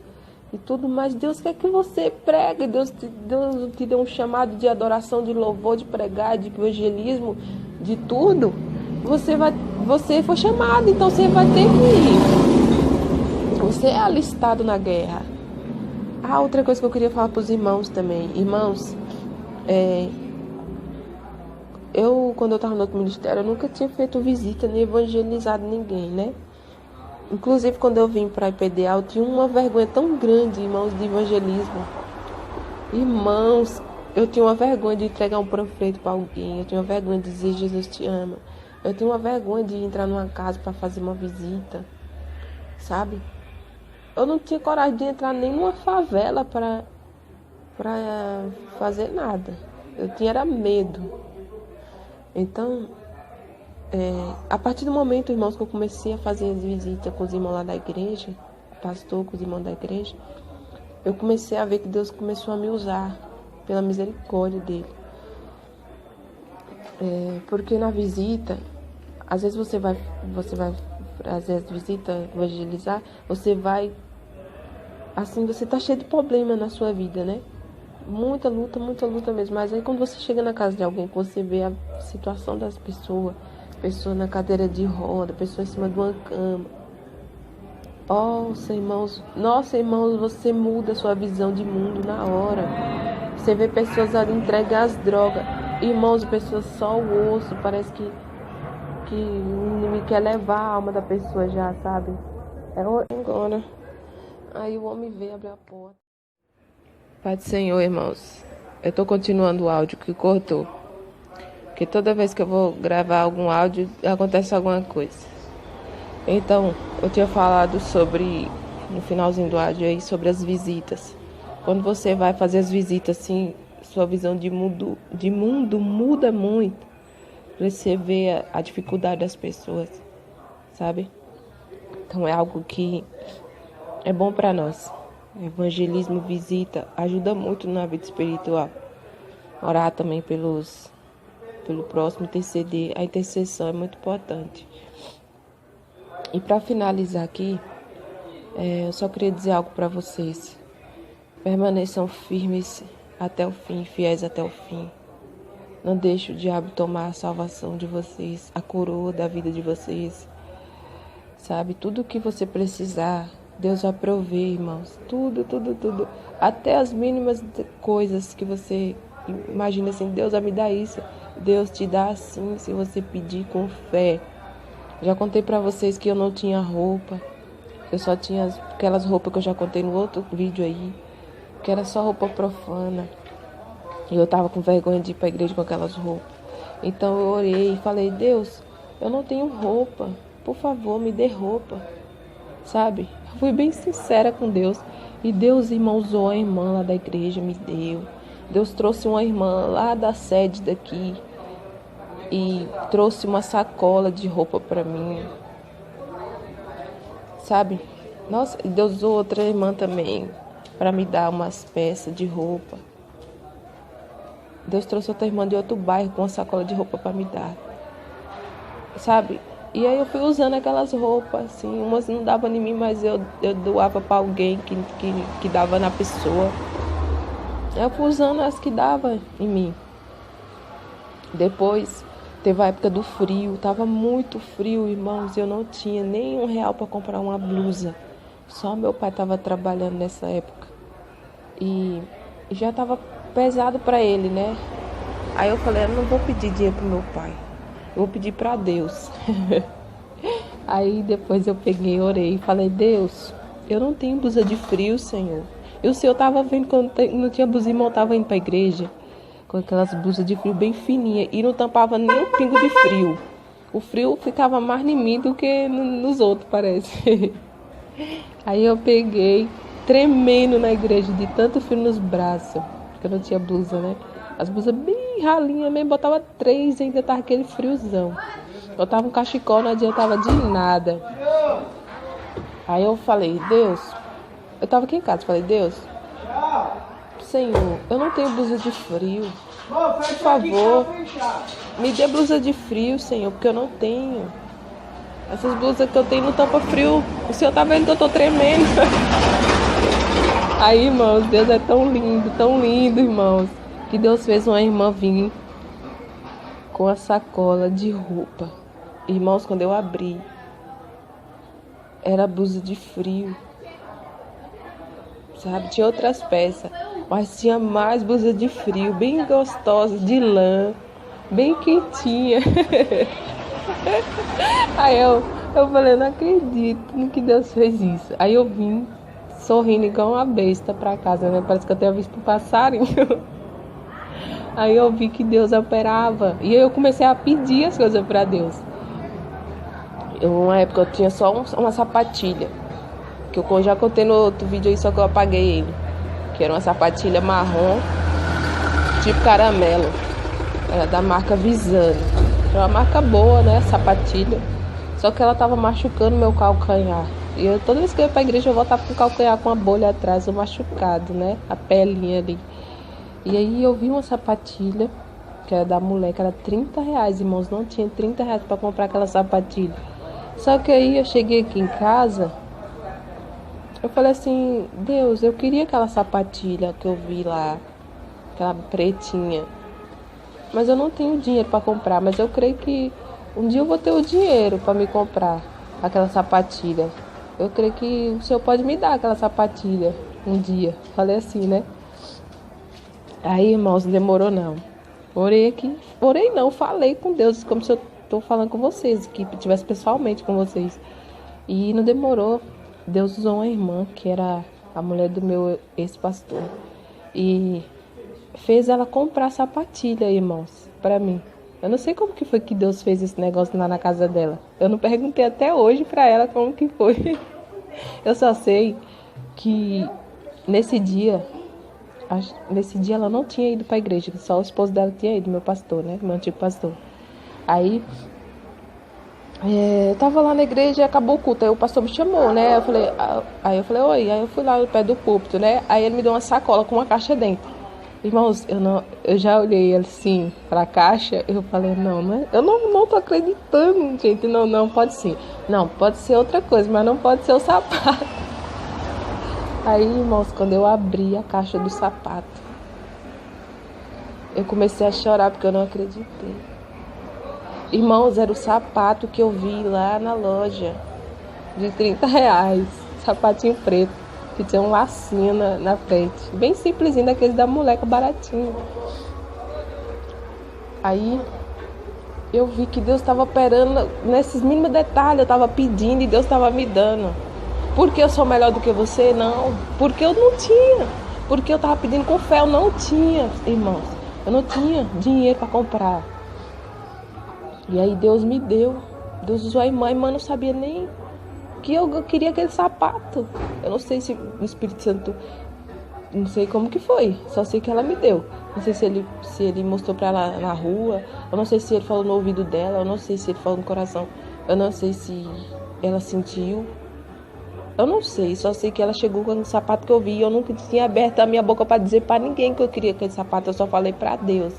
e tudo mais. Deus quer que você pregue. Deus te deu um chamado de adoração, de louvor, de pregar, de evangelismo, de tudo. Você foi chamado, então você vai ter que ir. Você é alistado na guerra. Outra coisa que eu queria falar para os irmãos também. Irmãos, quando eu estava no outro ministério, eu nunca tinha feito visita nem evangelizado ninguém, né? Inclusive, quando eu vim para a IPDA, eu tinha uma vergonha tão grande, irmãos, de evangelismo. Irmãos, eu tinha uma vergonha de entregar um panfleto para alguém. Eu tinha uma vergonha de dizer Jesus te ama. Eu tinha uma vergonha de entrar numa casa para fazer uma visita, sabe? Eu não tinha coragem de entrar nem numa favela para fazer nada. Eu tinha era medo. Então, a partir do momento, irmãos, que eu comecei a fazer as visitas com os irmãos lá da igreja, o pastor com os irmãos da igreja, eu comecei a ver que Deus começou a me usar pela misericórdia dele. Porque na visita, às vezes você vai fazer as visitas, evangelizar, você vai, assim, você tá cheio de problema na sua vida, né? Muita luta mesmo. Mas aí quando você chega na casa de alguém, que você vê a situação das pessoas, pessoa na cadeira de roda, pessoa em cima de uma cama. Nossa, irmãos, você muda a sua visão de mundo na hora. Você vê pessoas ali entregues às drogas. Irmãos, pessoas só o osso, parece que o inimigo quer levar a alma da pessoa já, sabe? Agora. Aí o homem veio abrir a porta. Pai do Senhor, irmãos, eu tô continuando o áudio que cortou. Porque toda vez que eu vou gravar algum áudio, acontece alguma coisa. Então, eu tinha falado no finalzinho do áudio aí, sobre as visitas. Quando você vai fazer as visitas, assim, sua visão de mundo muda muito. Você vê a dificuldade das pessoas, sabe? Então, é algo que é bom para nós. Evangelismo, visita, ajuda muito na vida espiritual. Orar também pelo próximo, interceder. A intercessão é muito importante. E para finalizar aqui, eu só queria dizer algo para vocês. Permaneçam firmes até o fim, fiéis até o fim. Não deixe o diabo tomar a salvação de vocês, a coroa da vida de vocês. Sabe, tudo o que você precisar, Deus vai prover, irmãos. Tudo, tudo, tudo. Até as mínimas coisas que você imagina assim, Deus vai me dar isso. Deus te dá assim, se você pedir com fé. Já contei pra vocês que eu não tinha roupa. Eu só tinha aquelas roupas que eu já contei no outro vídeo aí, que era só roupa profana. E eu tava com vergonha de ir pra igreja com aquelas roupas. Então eu orei e falei, Deus, eu não tenho roupa. Por favor, me dê roupa. Sabe? Eu fui bem sincera com Deus. E Deus, irmão, usou a irmã lá da igreja, me deu. Deus trouxe uma irmã lá da sede daqui. E trouxe uma sacola de roupa pra mim. Sabe? Nossa, Deus usou outra irmã também pra me dar umas peças de roupa. Deus trouxe outra irmã de outro bairro com uma sacola de roupa pra me dar. Sabe? E aí eu fui usando aquelas roupas, assim, umas não davam em mim, mas eu doava pra alguém que dava na pessoa. Eu fui usando as que dava em mim. Depois teve a época do frio, tava muito frio, irmãos, eu não tinha nem R$1 pra comprar uma blusa. Só meu pai tava trabalhando nessa época. E já tava pesado pra ele, né? Aí eu falei, eu não vou pedir dinheiro pro meu pai. Eu vou pedir pra Deus. Aí depois eu peguei, orei e falei, Deus, eu não tenho blusa de frio, Senhor. E o Senhor tava vendo quando não tinha blusa, irmão, tava indo pra igreja com aquelas blusas de frio bem fininhas e não tampava nem um pingo de frio. O frio ficava mais em mim do que nos outros, parece. Aí eu peguei, tremendo na igreja de tanto frio nos braços, porque eu não tinha blusa, né? As blusas bem ralinhas mesmo, botava 3 e ainda tava aquele friozão. Botava um cachecol, não adiantava de nada. Aí eu falei, Deus, eu tava aqui em casa, falei, Deus, Senhor, eu não tenho blusa de frio. Por favor, me dê blusa de frio, Senhor, porque eu não tenho. Essas blusas que eu tenho não tampa frio. O Senhor tá vendo que eu tô tremendo. Aí, irmãos, Deus é tão lindo, irmãos, que Deus fez uma irmã vir com a sacola de roupa. Irmãos, quando eu abri, era blusa de frio. Sabe, tinha outras peças, mas tinha mais blusa de frio, bem gostosa, de lã, bem quentinha. Aí eu falei, não acredito no que Deus fez isso. Aí eu vim sorrindo igual uma besta pra casa, né? Parece que eu tinha visto um passarinho. Aí eu vi que Deus operava. E aí eu comecei a pedir as coisas pra Deus. Uma época eu tinha só uma sapatilha, que eu já contei no outro vídeo aí, só que eu apaguei ele. Que era uma sapatilha marrom, tipo caramelo. Era da marca Visano. Era uma marca boa, né, sapatilha. Só que ela tava machucando meu calcanhar. E toda vez que eu ia pra igreja eu voltava com o calcanhar com a bolha atrás, o machucado, né, a pelinha ali. E aí eu vi uma sapatilha, que era da mulher, que era R$30, irmãos. Não tinha R$30 pra comprar aquela sapatilha. Só que aí eu cheguei aqui em casa, eu falei assim, Deus, eu queria aquela sapatilha que eu vi lá, aquela pretinha. Mas eu não tenho dinheiro para comprar, mas eu creio que um dia eu vou ter o dinheiro para me comprar aquela sapatilha. Eu creio que o Senhor pode me dar aquela sapatilha um dia. Falei assim, né? Aí, irmãos, não demorou não. Orei aqui. Orei não, falei com Deus, como se eu tô falando com vocês, que estivesse pessoalmente com vocês. E não demorou. Deus usou uma irmã, que era a mulher do meu ex-pastor. E fez ela comprar sapatilha, irmãos, pra mim. Eu não sei como que foi que Deus fez esse negócio lá na casa dela. Eu não perguntei até hoje pra ela como que foi. Eu só sei que nesse dia ela não tinha ido pra igreja. Só o esposo dela tinha ido, meu pastor, né? Meu antigo pastor. Aí eu tava lá na igreja e acabou o culto. Aí o pastor me chamou, né? Aí eu falei, oi. Aí eu fui lá no pé do púlpito, né? Aí ele me deu uma sacola com uma caixa dentro. Irmãos, eu já olhei assim pra caixa, eu falei, eu não tô acreditando, gente, não pode ser. Não, pode ser outra coisa, mas não pode ser o sapato. Aí, irmãos, quando eu abri a caixa do sapato, eu comecei a chorar porque eu não acreditei. Irmãos, era o sapato que eu vi lá na loja, de R$ 30, sapatinho preto, que tinha um lacinho na frente, bem simplesinho, daqueles da moleca, baratinho. Aí eu vi que Deus estava operando nesses mínimos detalhes, eu estava pedindo e Deus estava me dando. Porque eu sou melhor do que você? Não, porque eu não tinha, porque eu estava pedindo com fé, eu não tinha, irmãos, eu não tinha dinheiro para comprar. E aí Deus me deu, Deus usou a irmã não sabia nem que eu queria aquele sapato. Eu não sei se o Espírito Santo, não sei como que foi, só sei que ela me deu. Não sei se ele mostrou pra ela na rua, eu não sei se ele falou no ouvido dela, eu não sei se ele falou no coração, eu não sei se ela sentiu, eu não sei, só sei que ela chegou com o sapato que eu vi e eu nunca tinha aberto a minha boca pra dizer pra ninguém que eu queria aquele sapato, eu só falei pra Deus.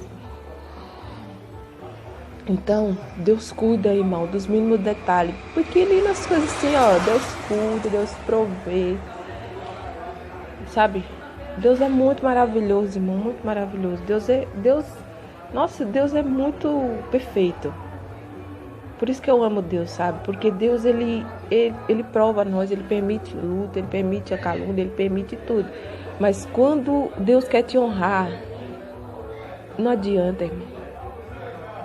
Então, Deus cuida, irmão, dos mínimos detalhes. Pequeninas coisas assim, ó. Deus cuida, Deus provê. Sabe? Deus é muito maravilhoso, irmão. Muito maravilhoso. Nossa, Deus é muito perfeito. Por isso que eu amo Deus, sabe? Porque Deus, ele prova nós. Ele permite luta, ele permite a calúnia, ele permite tudo. Mas quando Deus quer te honrar, não adianta, irmão.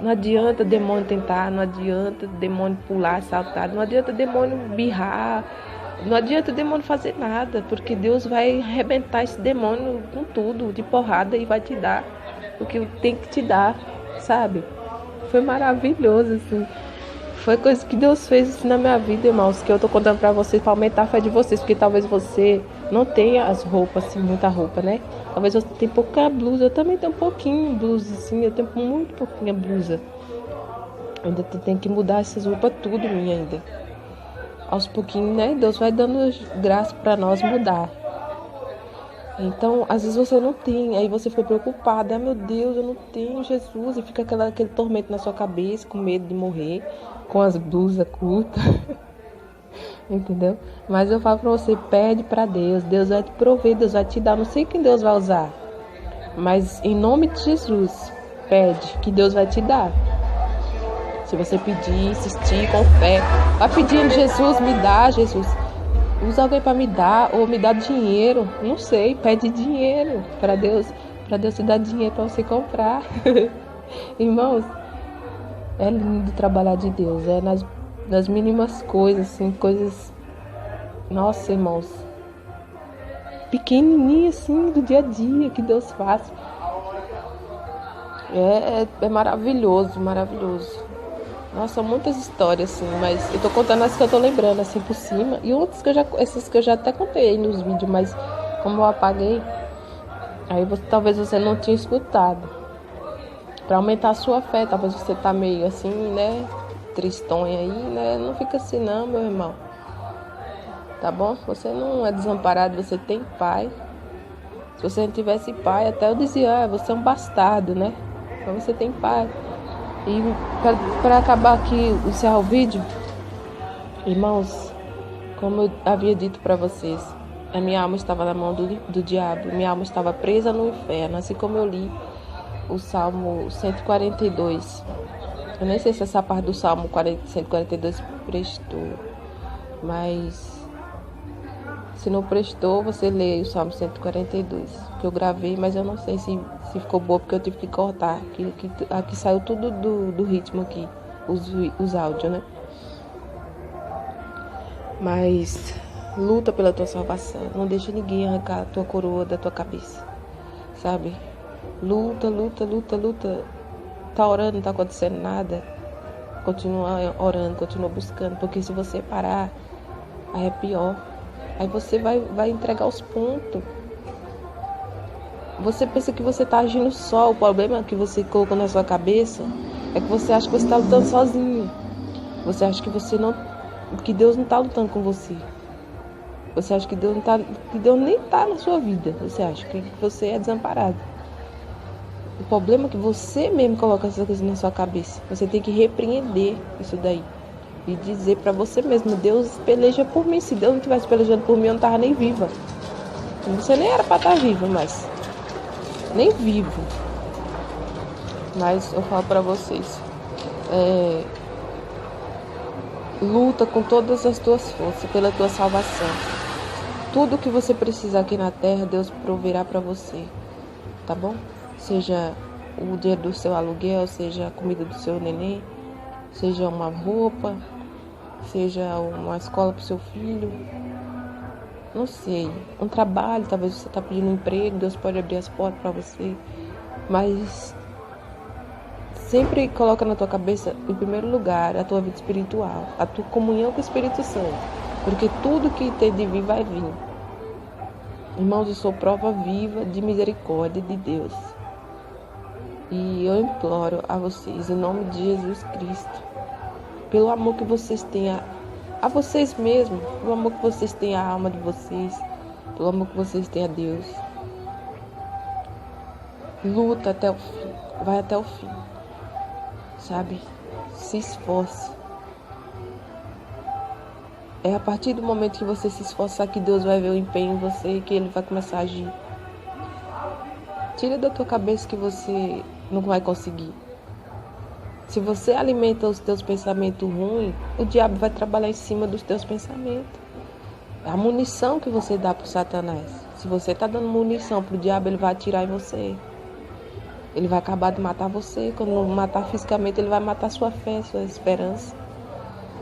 Não adianta demônio tentar, não adianta demônio pular, saltar, não adianta demônio birrar, não adianta demônio fazer nada, porque Deus vai arrebentar esse demônio com tudo, de porrada, e vai te dar o que tem que te dar, sabe? Foi maravilhoso, assim. Foi coisa que Deus fez assim, na minha vida, irmãos, que eu tô contando pra vocês, pra aumentar a fé de vocês, porque talvez você não tenha as roupas, assim, muita roupa, né? Talvez você tenha pouca blusa, eu também tenho um pouquinho blusa, assim, eu tenho muito pouquinha blusa. Eu ainda tenho que mudar essas roupas tudo minha ainda. Aos pouquinhos, né? Deus vai dando graça pra nós mudar. Então, às vezes você não tem, aí você fica preocupada, meu Deus, eu não tenho Jesus, e fica aquele tormento na sua cabeça, com medo de morrer, com as blusas curtas, entendeu? Mas eu falo pra você, pede pra Deus, Deus vai te prover, Deus vai te dar, não sei quem Deus vai usar, mas em nome de Jesus, pede, que Deus vai te dar. Se você pedir, insistir com fé, vai pedindo, Jesus, me dá, Jesus. Usa alguém para me dar, ou me dá dinheiro, não sei, pede dinheiro para Deus te dar dinheiro para você comprar. Irmãos, é lindo trabalhar de Deus, é nas mínimas coisas, assim, coisas, nossa, irmãos, pequenininhas, assim, do dia a dia que Deus faz. É maravilhoso, maravilhoso. Nossa, são muitas histórias, assim, mas eu tô contando as que eu tô lembrando, assim, por cima. E outras essas que eu já até contei aí nos vídeos, mas como eu apaguei, aí talvez você não tinha escutado. Pra aumentar a sua fé, talvez você tá meio assim, né, tristonha aí, né, não fica assim não, meu irmão. Tá bom? Você não é desamparado, você tem pai. Se você não tivesse pai, até eu dizia, você é um bastardo, né? Então você tem pai. E para acabar aqui, encerrar o vídeo, irmãos, como eu havia dito para vocês, a minha alma estava na mão do diabo, minha alma estava presa no inferno, assim como eu li o Salmo 142. Eu nem sei se essa parte do Salmo 142 prestou, mas se não prestou, você lê o Salmo 142, que eu gravei, mas eu não sei se ficou boa, porque eu tive que cortar. Aqui saiu tudo do ritmo aqui, os áudios, né? Mas luta pela tua salvação, não deixa ninguém arrancar a tua coroa da tua cabeça, sabe? Luta. Tá orando, não tá acontecendo nada, continua orando, continua buscando, porque se você parar, aí é pior. Aí você vai entregar os pontos. Você pensa que você está agindo só. O problema que você colocou na sua cabeça é que você acha que você está lutando sozinho. Você acha que Deus não está lutando com você. Você acha que Deus nem está na sua vida. Você acha que você é desamparado. O problema é que você mesmo coloca essas coisas na sua cabeça. Você tem que repreender isso daí. E dizer pra você mesmo, Deus peleja por mim. Se Deus não tivesse pelejando por mim, eu não tava nem viva. Você nem era para estar vivo, mas nem vivo. Mas eu falo para vocês, luta com todas as tuas forças pela tua salvação. Tudo que você precisar aqui na terra, Deus proverá para você, tá bom? Seja o dinheiro do seu aluguel, seja a comida do seu neném, seja uma roupa, seja uma escola para o seu filho, não sei, um trabalho, talvez você está pedindo um emprego, Deus pode abrir as portas para você, mas sempre coloca na tua cabeça, em primeiro lugar, a tua vida espiritual, a tua comunhão com o Espírito Santo, porque tudo que tem de vir vai vir. Irmãos, eu sou prova viva de misericórdia de Deus. E eu imploro a vocês, em nome de Jesus Cristo, pelo amor que vocês têm a vocês mesmos, pelo amor que vocês têm à alma de vocês, pelo amor que vocês têm a Deus. Luta até o fim, vai até o fim, sabe? Se esforce. É a partir do momento que você se esforçar que Deus vai ver o empenho em você e que Ele vai começar a agir. Tira da tua cabeça que você não vai conseguir. Se você alimenta os teus pensamentos ruins, o diabo vai trabalhar em cima dos teus pensamentos. É a munição que você dá para o Satanás. Se você está dando munição para o diabo, ele vai atirar em você. Ele vai acabar de matar você. Quando não matar fisicamente, ele vai matar sua fé, sua esperança.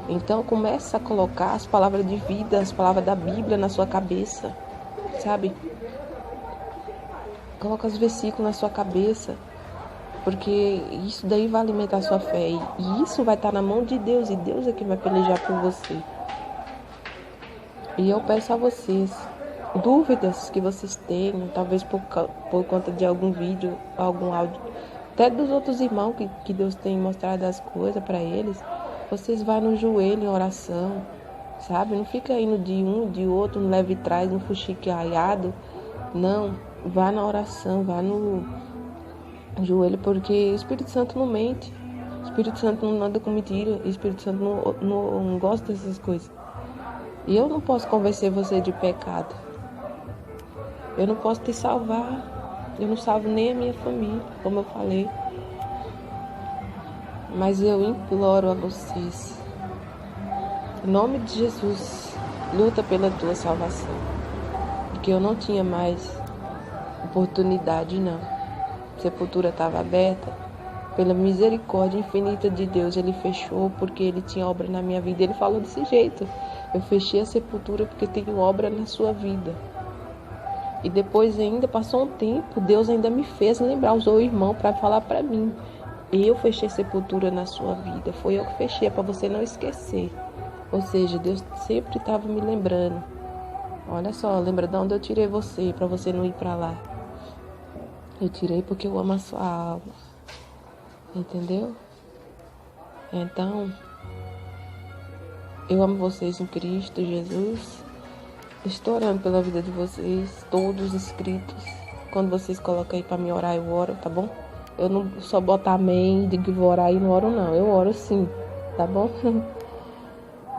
Então, começa a colocar as palavras de vida, as palavras da Bíblia na sua cabeça, sabe? Coloca os versículos na sua cabeça, porque isso daí vai alimentar a sua fé. E isso vai estar na mão de Deus, e Deus é quem vai pelejar por você. E eu peço a vocês, dúvidas que vocês tenham, talvez por conta de algum vídeo, algum áudio, até dos outros irmãos que Deus tem mostrado as coisas para eles, vocês vão no joelho em oração, sabe? Não fica indo de um, de outro, não leve trás, um fuxiqueado. Não, vá na oração, vá no joelho, porque o Espírito Santo não mente. O Espírito Santo não anda com mentira. O Espírito Santo não gosta dessas coisas. E eu não posso convencer você de pecado. Eu não posso te salvar. Eu não salvo nem a minha família, como eu falei. Mas eu imploro a vocês, em nome de Jesus, luta pela tua salvação. Porque eu não tinha mais oportunidade, não. A sepultura estava aberta. Pela misericórdia infinita de Deus, Ele fechou porque Ele tinha obra na minha vida. Ele falou desse jeito: eu fechei a sepultura porque tenho obra na sua vida. E depois ainda passou um tempo, Deus ainda me fez lembrar, usou o irmão para falar para mim: eu fechei sepultura na sua vida, foi eu que fechei, para você não esquecer. Ou seja, Deus sempre estava me lembrando. Olha só, lembra de onde eu tirei você, para você não ir para lá. Eu tirei porque eu amo a sua alma. Entendeu? Então, eu amo vocês em Cristo Jesus. Estou orando pela vida de vocês, todos inscritos. Quando vocês colocam aí para me orar, eu oro, tá bom? Eu não só botar amém, digo que vou orar e não oro não. Eu oro sim, tá bom?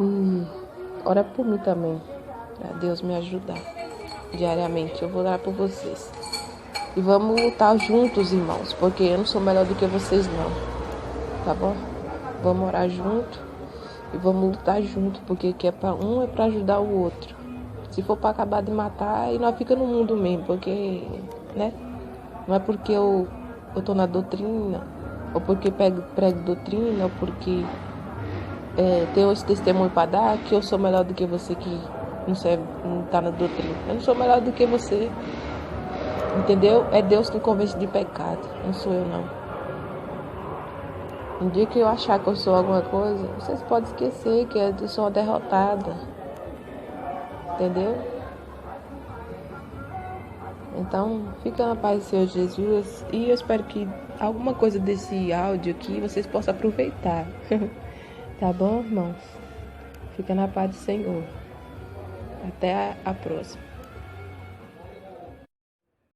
E ora por mim também, pra Deus me ajudar diariamente. Eu vou orar por vocês. E vamos lutar juntos, irmãos, porque eu não sou melhor do que vocês não, tá bom? Vamos orar junto e vamos lutar junto, porque que é para um é para ajudar o outro. Se for para acabar de matar, aí nós fica no mundo mesmo, porque, né? Não é porque eu tô na doutrina, ou porque prego doutrina, ou porque tenho esse testemunho para dar, que eu sou melhor do que você que não tá na doutrina. Eu não sou melhor do que você. Entendeu? É Deus que convence de pecado, não sou eu não. Um dia que eu achar que eu sou alguma coisa, vocês podem esquecer que eu sou uma derrotada. Entendeu? Então, fica na paz do Senhor Jesus. E eu espero que alguma coisa desse áudio aqui vocês possam aproveitar. Tá bom, irmãos? Fica na paz do Senhor. Até a próxima.